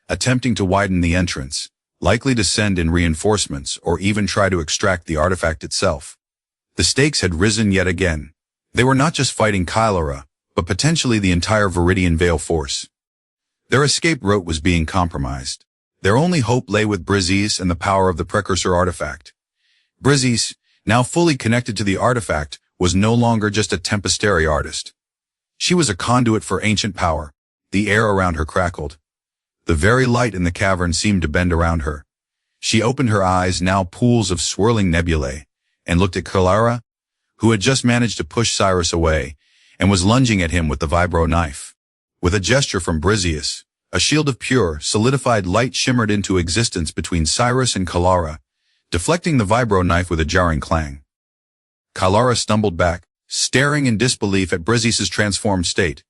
attempting to widen the entrance, likely to send in reinforcements or even try to extract the artifact itself. The stakes had risen yet again. They were not just fighting Kyalara, but potentially the entire Veridian Veil force. Their escape route was being compromised. Their only hope lay with Briseis and the power of the Precursor artifact. Briseis, now fully connected to the artifact, was no longer just a tempestary artist. She was a conduit for ancient power. The air around her crackled. The very light in the cavern seemed to bend around her. She opened her eyes, now pools of swirling nebulae, and looked at Kyalara, who had just managed to push Cyrus away, and was lunging at him with the vibro knife. With a gesture from Briseis, a shield of pure, solidified light shimmered into existence between Cyrus and Kyalara, deflecting the vibro knife with a jarring clang. Kyalara stumbled back, staring in disbelief at Briseis' transformed state.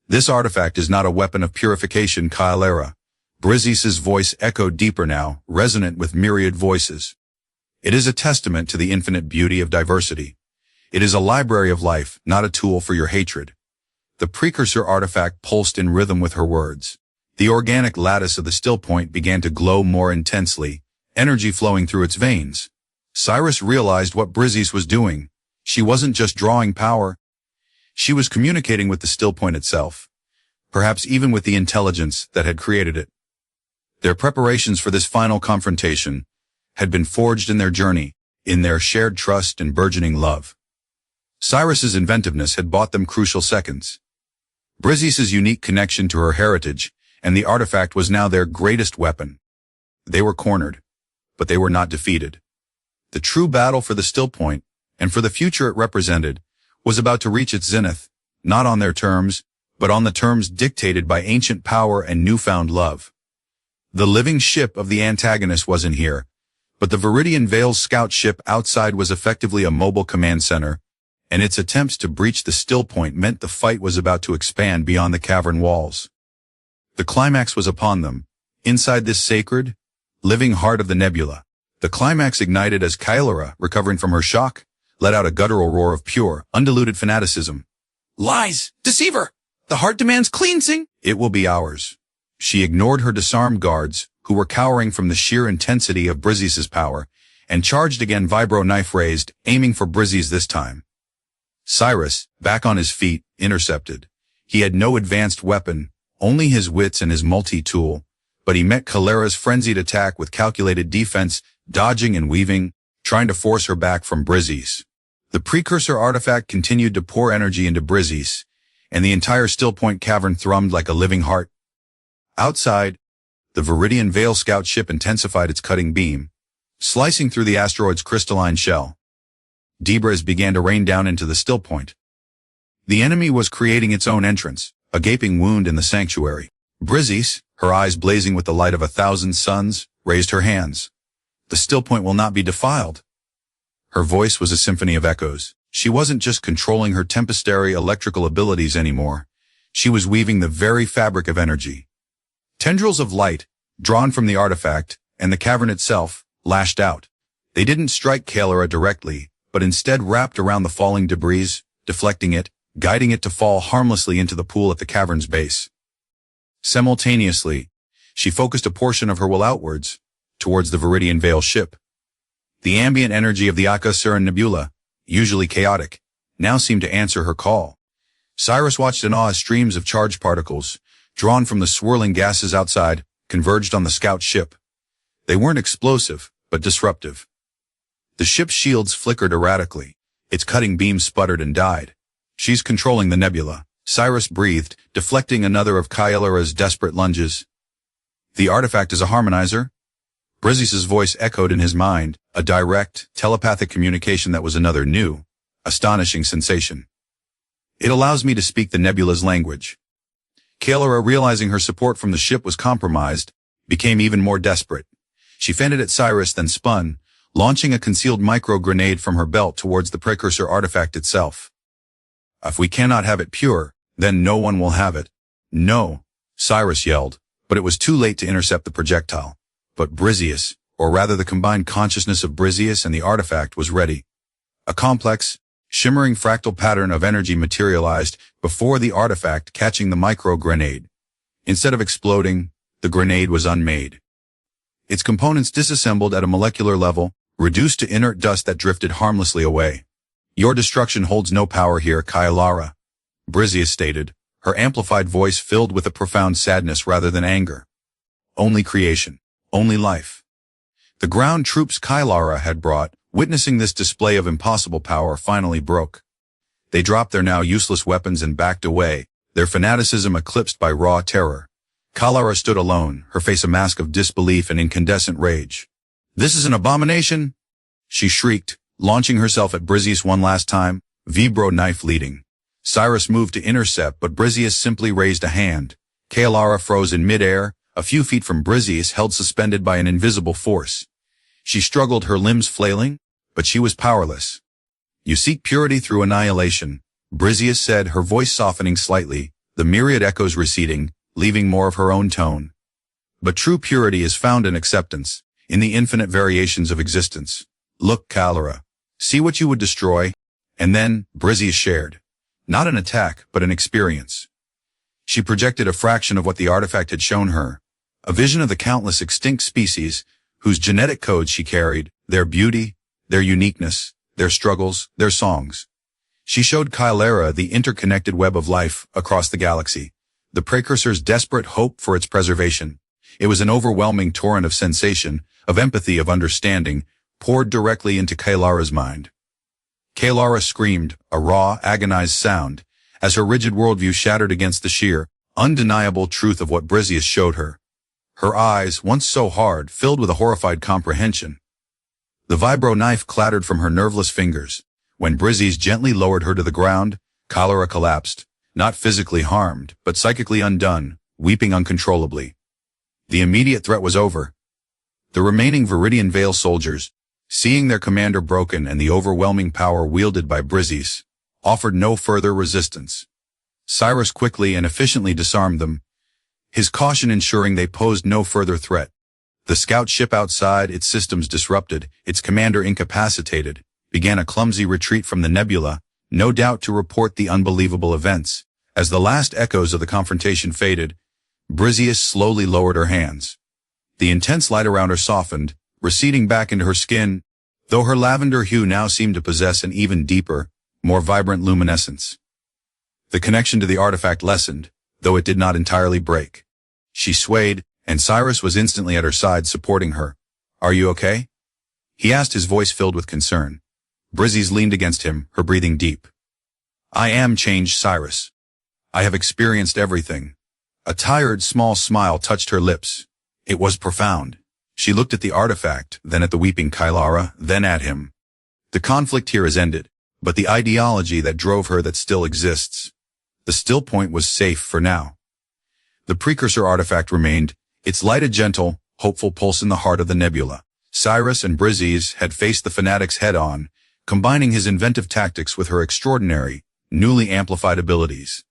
"This artifact is not a weapon of purification, Kyalara." Briseis' voice echoed deeper now, resonant with myriad voices. "It is a testament to the infinite beauty of diversity. It is a library of life, not a tool for your hatred." The Precursor artifact pulsed in rhythm with her words. The organic lattice of the still point began to glow more intensely, energy flowing through its veins. Cyrus realized what Briseis was doing. She wasn't just drawing power. She was communicating with the still point itself, perhaps even with the intelligence that had created it. Their preparations for this final confrontation had been forged in their journey, in their shared trust and burgeoning love. Cyrus's inventiveness had bought them crucial seconds. Briseis' unique connection to her heritage and the artifact was now their greatest weapon. They were cornered, but they were not defeated. The true battle for the still point, and for the future it represented, was about to reach its zenith, not on their terms, but on the terms dictated by ancient power and newfound love. The living ship of the antagonist wasn't here, but the Veridian Veil's scout ship outside was effectively a mobile command center, and its attempts to breach the still point meant the fight was about to expand beyond the cavern walls. The climax was upon them, inside this sacred, living heart of the nebula. The climax ignited as Kylara, recovering from her shock, let out a guttural roar of pure, undiluted fanaticism. "Lies! Deceiver! The heart demands cleansing! It will be ours." She ignored her disarmed guards, who were cowering from the sheer intensity of Briseis' power, and charged again, vibro knife raised, aiming for Briseis this time. Cyrus, back on his feet, intercepted. He had no advanced weapon, only his wits and his multi-tool, but he met Kylara's frenzied attack with calculated defense, dodging and weaving, trying to force her back from Briseis. The Precursor artifact continued to pour energy into Briseis, and the entire Still Point cavern thrummed like a living heart. Outside, the Veridian Veil scout ship intensified its cutting beam, slicing through the asteroid's crystalline shell. Debris began to rain down into the Still Point. The enemy was creating its own entrance, a gaping wound in the sanctuary. Briseis, her eyes blazing with the light of 1,000 suns, raised her hands. "The Still Point will not be defiled." Her voice was a symphony of echoes. She wasn't just controlling her tempestary electrical abilities anymore. She was weaving the very fabric of energy. Tendrils of light, drawn from the artifact, and the cavern itself, lashed out. They didn't strike Kylara directly, but instead wrapped around the falling debris, deflecting it, guiding it to fall harmlessly into the pool at the cavern's base. Simultaneously, she focused a portion of her will outwards, towards the Veridian Veil ship. The ambient energy of the Aka'Seren nebula, usually chaotic, now seemed to answer her call. Cyrus watched in awe as streams of charged particles, drawn from the swirling gases outside, converged on the scout ship. They weren't explosive, but disruptive. The ship's shields flickered erratically. Its cutting beams sputtered and died. "She's controlling the nebula," Cyrus breathed, deflecting another of Kylara's desperate lunges. "The artifact is a harmonizer?" Briseis' voice echoed in his mind, a direct, telepathic communication that was another new, astonishing sensation. "It allows me to speak the nebula's language." Kylara, realizing her support from the ship was compromised, became even more desperate. She fended at Cyrus, then spun, launching a concealed micro-grenade from her belt towards the Precursor artifact itself. "If we cannot have it pure, then no one will have it." "No," Cyrus yelled, but it was too late to intercept the projectile. But Briseis, or rather the combined consciousness of Briseis and the artifact, was ready. A complex, shimmering fractal pattern of energy materialized before the artifact, catching the micro-grenade. Instead of exploding, the grenade was unmade. Its components disassembled at a molecular level, reduced to inert dust that drifted harmlessly away. "Your destruction holds no power here, Kylara," Briseis stated, her amplified voice filled with a profound sadness rather than anger. "Only creation. Only life." The ground troops Kylara had brought, witnessing this display of impossible power, finally broke. They dropped their now useless weapons and backed away, their fanaticism eclipsed by raw terror. Kylara stood alone, her face a mask of disbelief and incandescent rage. "This is an abomination!" she shrieked, launching herself at Briseis one last time, vibro knife leading. Cyrus moved to intercept, but Briseis simply raised a hand. Kylara froze in midair, a few feet from Briseis, held suspended by an invisible force. She struggled, her limbs flailing, but she was powerless. "You seek purity through annihilation," Briseis said, her voice softening slightly, the myriad echoes receding, leaving more of her own tone. "But true purity is found in acceptance, in the infinite variations of existence. Look, Kylara, see what you would destroy." And then, Briseis shared. Not an attack, but an experience. She projected a fraction of what the artifact had shown her, a vision of the countless extinct species, whose genetic codes she carried, their beauty, their uniqueness, their struggles, their songs. She showed Kylara the interconnected web of life across the galaxy, the Precursor's desperate hope for its preservation. It was an overwhelming torrent of sensation, of empathy, of understanding, poured directly into Kylara's mind. Kylara screamed, a raw, agonized sound, as her rigid worldview shattered against the sheer, undeniable truth of what Briseis showed her. Her eyes, once so hard, filled with a horrified comprehension. The vibro knife clattered from her nerveless fingers. When Briseis gently lowered her to the ground, Kylara collapsed, not physically harmed, but psychically undone, weeping uncontrollably. The immediate threat was over. The remaining Veridian Veil soldiers, seeing their commander broken and the overwhelming power wielded by Briseis, offered no further resistance. Cyrus quickly and efficiently disarmed them, his caution ensuring they posed no further threat. The scout ship outside, its systems disrupted, its commander incapacitated, began a clumsy retreat from the nebula, no doubt to report the unbelievable events. As the last echoes of the confrontation faded, Briseis slowly lowered her hands. The intense light around her softened, receding back into her skin, though her lavender hue now seemed to possess an even deeper, more vibrant luminescence. The connection to the artifact lessened, though it did not entirely break. She swayed, and Cyrus was instantly at her side supporting her. "Are you okay?" he asked, his voice filled with concern. Briseis leaned against him, her breathing deep. "I am changed, Cyrus. I have experienced everything." A tired, small smile touched her lips. It was profound. She looked at the artifact, then at the weeping Kylara, then at him. The conflict here is ended, but the ideology that drove her that still exists. The still point was safe for now. The Precursor artifact remained, its light a gentle, hopeful pulse in the heart of the nebula. Cyrus and Briseis had faced the fanatics head-on, combining his inventive tactics with her extraordinary, newly amplified abilities.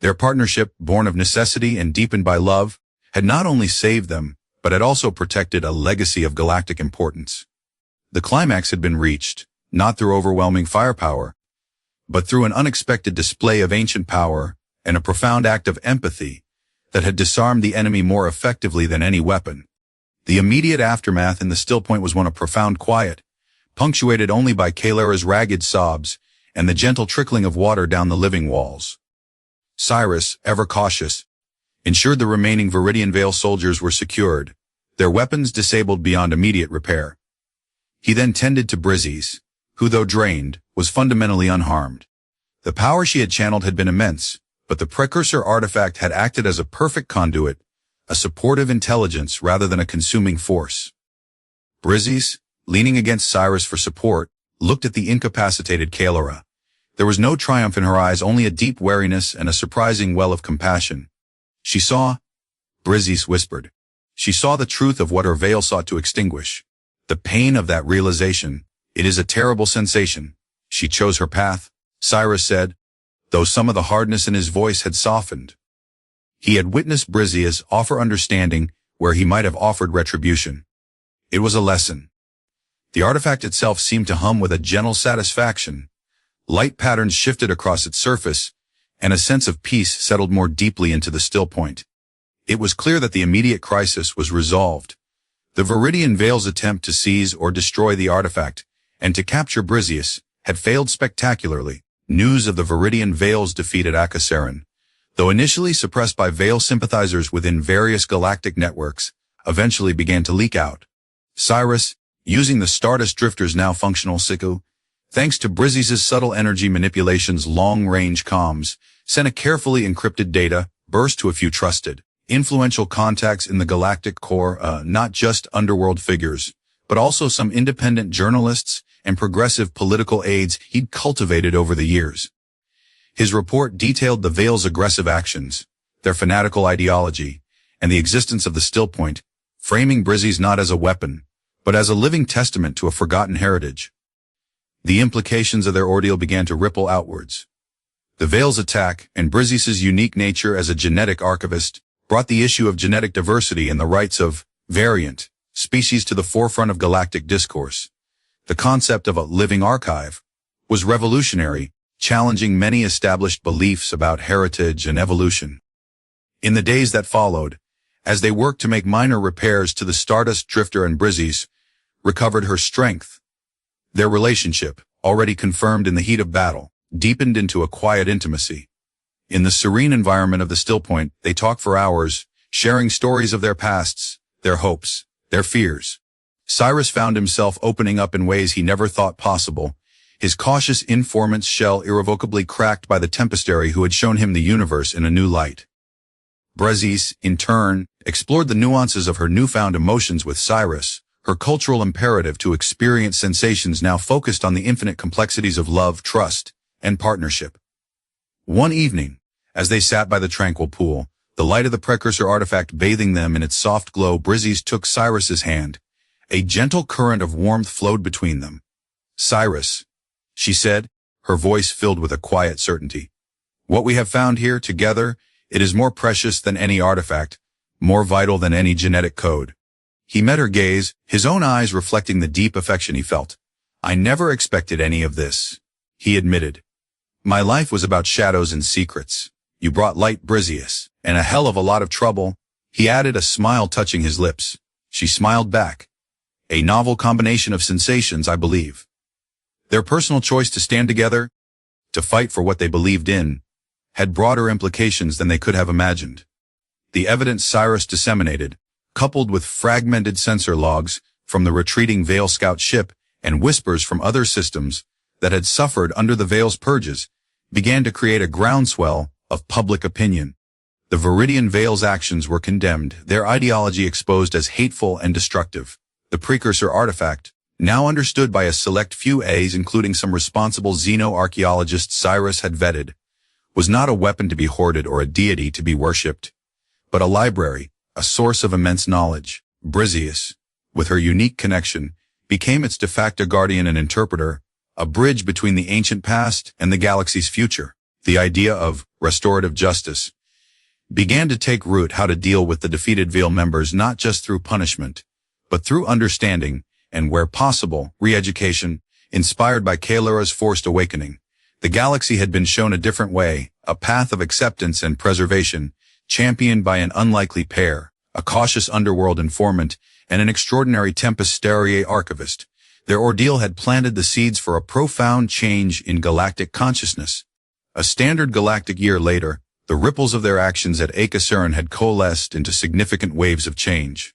Their partnership, born of necessity and deepened by love, had not only saved them, but had also protected a legacy of galactic importance. The climax had been reached, not through overwhelming firepower, but through an unexpected display of ancient power and a profound act of empathy that had disarmed the enemy more effectively than any weapon. The immediate aftermath in the still point was one of profound quiet, punctuated only by Kylara's ragged sobs and the gentle trickling of water down the living walls. Cyrus, ever cautious, ensured the remaining Veridian Veil soldiers were secured, their weapons disabled beyond immediate repair. He then tended to Briseis, who, though drained, was fundamentally unharmed. The power she had channeled had been immense, but the Precursor artifact had acted as a perfect conduit, a supportive intelligence rather than a consuming force. Briseis, leaning against Cyrus for support, looked at the incapacitated Kylara. There was no triumph in her eyes, only a deep wariness and a surprising well of compassion. She saw, Briseis whispered. She saw the truth of what her veil sought to extinguish. The pain of that realization. It is a terrible sensation. She chose her path, Cyrus said, though some of the hardness in his voice had softened. He had witnessed Briseis offer understanding where he might have offered retribution. It was a lesson. The artifact itself seemed to hum with a gentle satisfaction. Light patterns shifted across its surface, and a sense of peace settled more deeply into the still point. It was clear that the immediate crisis was resolved. The Veridian Veil's attempt to seize or destroy the artifact and to capture Briseis had failed spectacularly. News of the Veridian Veil's defeat at Aka'Seren, though initially suppressed by Veil sympathizers within various galactic networks, eventually began to leak out. Cyrus, using the Stardust Drifter's now functional Cygnus, thanks to Briseis' subtle energy manipulations, long-range comms, sent a carefully encrypted data burst to a few trusted, influential contacts in the galactic core, not just underworld figures, but also some independent journalists and progressive political aides he'd cultivated over the years. His report detailed the Veil's aggressive actions, their fanatical ideology, and the existence of the still point, framing Briseis not as a weapon, but as a living testament to a forgotten heritage. The implications of their ordeal began to ripple outwards. The Veil's attack and Briseis' unique nature as a genetic archivist brought the issue of genetic diversity and the rights of variant species to the forefront of galactic discourse. The concept of a living archive was revolutionary, challenging many established beliefs about heritage and evolution. In the days that followed, as they worked to make minor repairs to the Stardust Drifter, and Briseis recovered her strength, their relationship, already confirmed in the heat of battle, deepened into a quiet intimacy. In the serene environment of the still point, they talked for hours, sharing stories of their pasts, their hopes, their fears. Cyrus found himself opening up in ways he never thought possible, his cautious informant's shell irrevocably cracked by the tempestary who had shown him the universe in a new light. Briseis, in turn, explored the nuances of her newfound emotions with Cyrus, her cultural imperative to experience sensations now focused on the infinite complexities of love, trust, and partnership. One evening, as they sat by the tranquil pool, the light of the Precursor artifact bathing them in its soft glow, Briseis took Cyrus's hand. A gentle current of warmth flowed between them. "Cyrus," she said, her voice filled with a quiet certainty. "What we have found here together, it is more precious than any artifact, more vital than any genetic code." He met her gaze, his own eyes reflecting the deep affection he felt. "I never expected any of this," he admitted. "My life was about shadows and secrets. You brought light, Briseis, and a hell of a lot of trouble." He added, a smile touching his lips. She smiled back. "A novel combination of sensations, I believe." Their personal choice to stand together, to fight for what they believed in, had broader implications than they could have imagined. The evidence Cyrus disseminated, coupled with fragmented sensor logs from the retreating Veil scout ship and whispers from other systems that had suffered under the Veil's purges, began to create a groundswell of public opinion. The Veridian Veil's actions were condemned, their ideology exposed as hateful and destructive. The Precursor artifact, now understood by a select few including some responsible xeno-archaeologists Cyrus had vetted, was not a weapon to be hoarded or a deity to be worshipped, but a library, a source of immense knowledge. Briseis, with her unique connection, became its de facto guardian and interpreter, a bridge between the ancient past and the galaxy's future. The idea of restorative justice began to take root, how to deal with the defeated Veil members not just through punishment, but through understanding and, where possible, re-education. Inspired by Kalera's forced awakening, the galaxy had been shown a different way, a path of acceptance and preservation, championed by an unlikely pair, a cautious underworld informant and an extraordinary Tempestarier archivist. Their ordeal had planted the seeds for a profound change in galactic consciousness. A standard galactic year later, the ripples of their actions at Aka'Seren had coalesced into significant waves of change.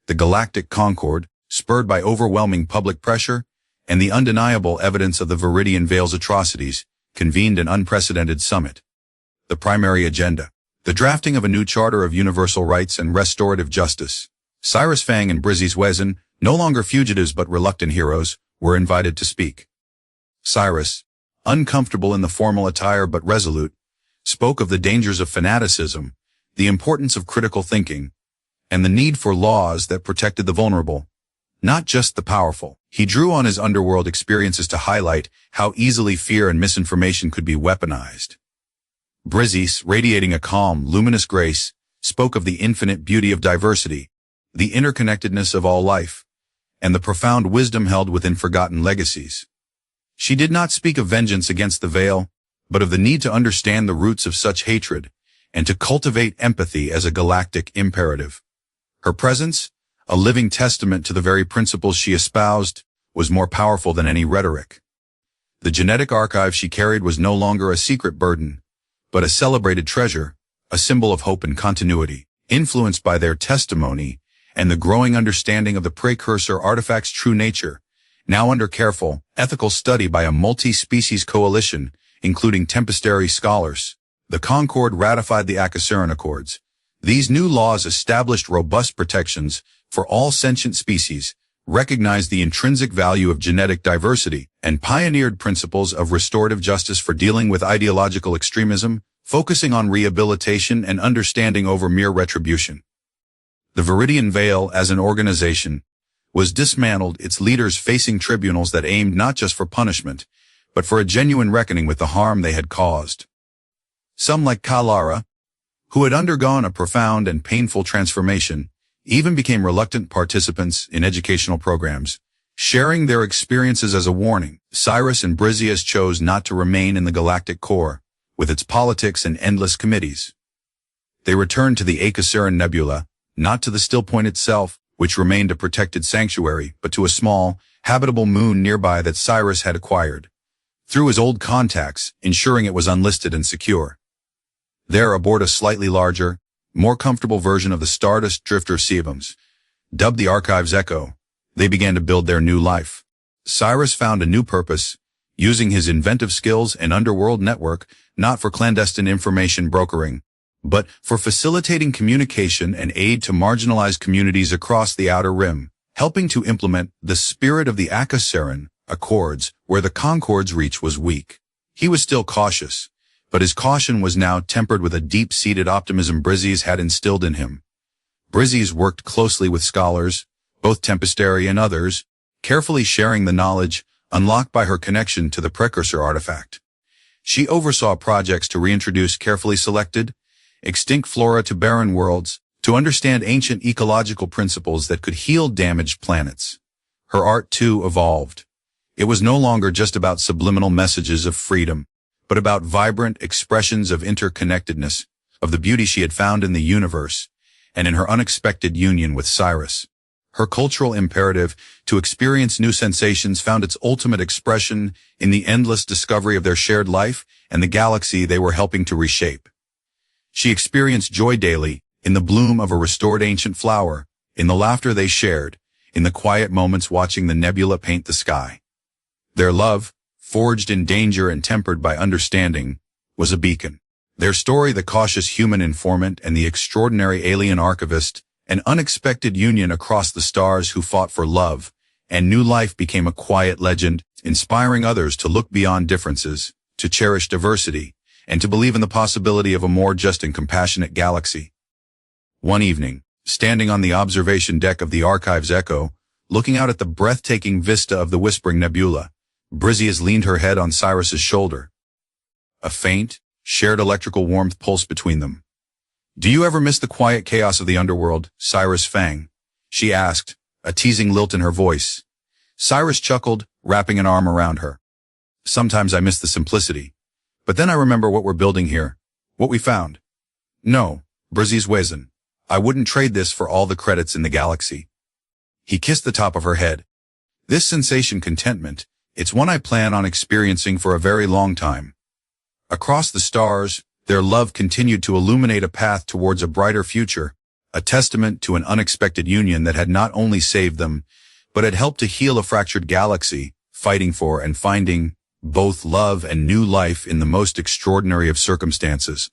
The Galactic Concord, spurred by overwhelming public pressure and the undeniable evidence of the Veridian Veil's atrocities, convened an unprecedented summit. The primary agenda: the drafting of a new charter of universal rights and restorative justice. Cyrus Fang and Briseis Wezen, no longer fugitives but reluctant heroes, were invited to speak. Cyrus, uncomfortable in the formal attire but resolute, spoke of the dangers of fanaticism, the importance of critical thinking, and the need for laws that protected the vulnerable, not just the powerful. He drew on his underworld experiences to highlight how easily fear and misinformation could be weaponized. Briseis, radiating a calm, luminous grace, spoke of the infinite beauty of diversity, the interconnectedness of all life, and the profound wisdom held within forgotten legacies. She did not speak of vengeance against the Veil, but of the need to understand the roots of such hatred and to cultivate empathy as a galactic imperative. Her presence, a living testament to the very principles she espoused, was more powerful than any rhetoric. The genetic archive she carried was no longer a secret burden, but a celebrated treasure, a symbol of hope and continuity. Influenced by their testimony and the growing understanding of the Precursor artifact's true nature, now under careful, ethical study by a multi-species coalition, including Tempestary scholars, the Concord ratified the Aka'Seren Accords. These new laws established robust protections for all sentient species, recognized the intrinsic value of genetic diversity, and pioneered principles of restorative justice for dealing with ideological extremism, focusing on rehabilitation and understanding over mere retribution. The Veridian Veil, as an organization, was dismantled, its leaders facing tribunals that aimed not just for punishment, but for a genuine reckoning with the harm they had caused. Some, like Kalera, who had undergone a profound and painful transformation, even became reluctant participants in educational programs, sharing their experiences as a warning. Cyrus and Briseis chose not to remain in the galactic core, with its politics and endless committees. They returned to the Aquasaran Nebula, not to the still point itself, which remained a protected sanctuary, but to a small, habitable moon nearby that Cyrus had acquired, through his old contacts, ensuring it was unlisted and secure. There, aboard a slightly larger, more comfortable version of the Stardust Drifter Sevums, dubbed the Archive's Echo, they began to build their new life. Cyrus found a new purpose, using his inventive skills and underworld network not for clandestine information brokering, but for facilitating communication and aid to marginalized communities across the Outer Rim, helping to implement the spirit of the Aka'Seren Accords where the Concord's reach was weak. He was still cautious, but his caution was now tempered with a deep-seated optimism Briseis had instilled in him. Briseis worked closely with scholars, both Tempestary and others, carefully sharing the knowledge unlocked by her connection to the Precursor artifact. She oversaw projects to reintroduce carefully selected, extinct flora to barren worlds, to understand ancient ecological principles that could heal damaged planets. Her art, too, evolved. It was no longer just about subliminal messages of freedom, but about vibrant expressions of interconnectedness, of the beauty she had found in the universe, and in her unexpected union with Cyrus. Her cultural imperative to experience new sensations found its ultimate expression in the endless discovery of their shared life and the galaxy they were helping to reshape. She experienced joy daily, in the bloom of a restored ancient flower, in the laughter they shared, in the quiet moments watching the nebula paint the sky. Their love, forged in danger and tempered by understanding, was a beacon. Their story, the cautious human informant and the extraordinary alien archivist, an unexpected union across the stars who fought for love and new life, became a quiet legend, inspiring others to look beyond differences, to cherish diversity, and to believe in the possibility of a more just and compassionate galaxy. One evening, standing on the observation deck of the Archives Echo, looking out at the breathtaking vista of the Whispering Nebula, Briseis leaned her head on Cyrus's shoulder. A faint, shared electrical warmth pulsed between them. "Do you ever miss the quiet chaos of the underworld, Cyrus Fang?" she asked, a teasing lilt in her voice. Cyrus chuckled, wrapping an arm around her. "Sometimes I miss the simplicity. But then I remember what we're building here, what we found. No, Briseis Wezen, I wouldn't trade this for all the credits in the galaxy." He kissed the top of her head. "This sensation, contentment, it's one I plan on experiencing for a very long time." Across the stars, their love continued to illuminate a path towards a brighter future, a testament to an unexpected union that had not only saved them, but had helped to heal a fractured galaxy, fighting for and finding both love and new life in the most extraordinary of circumstances.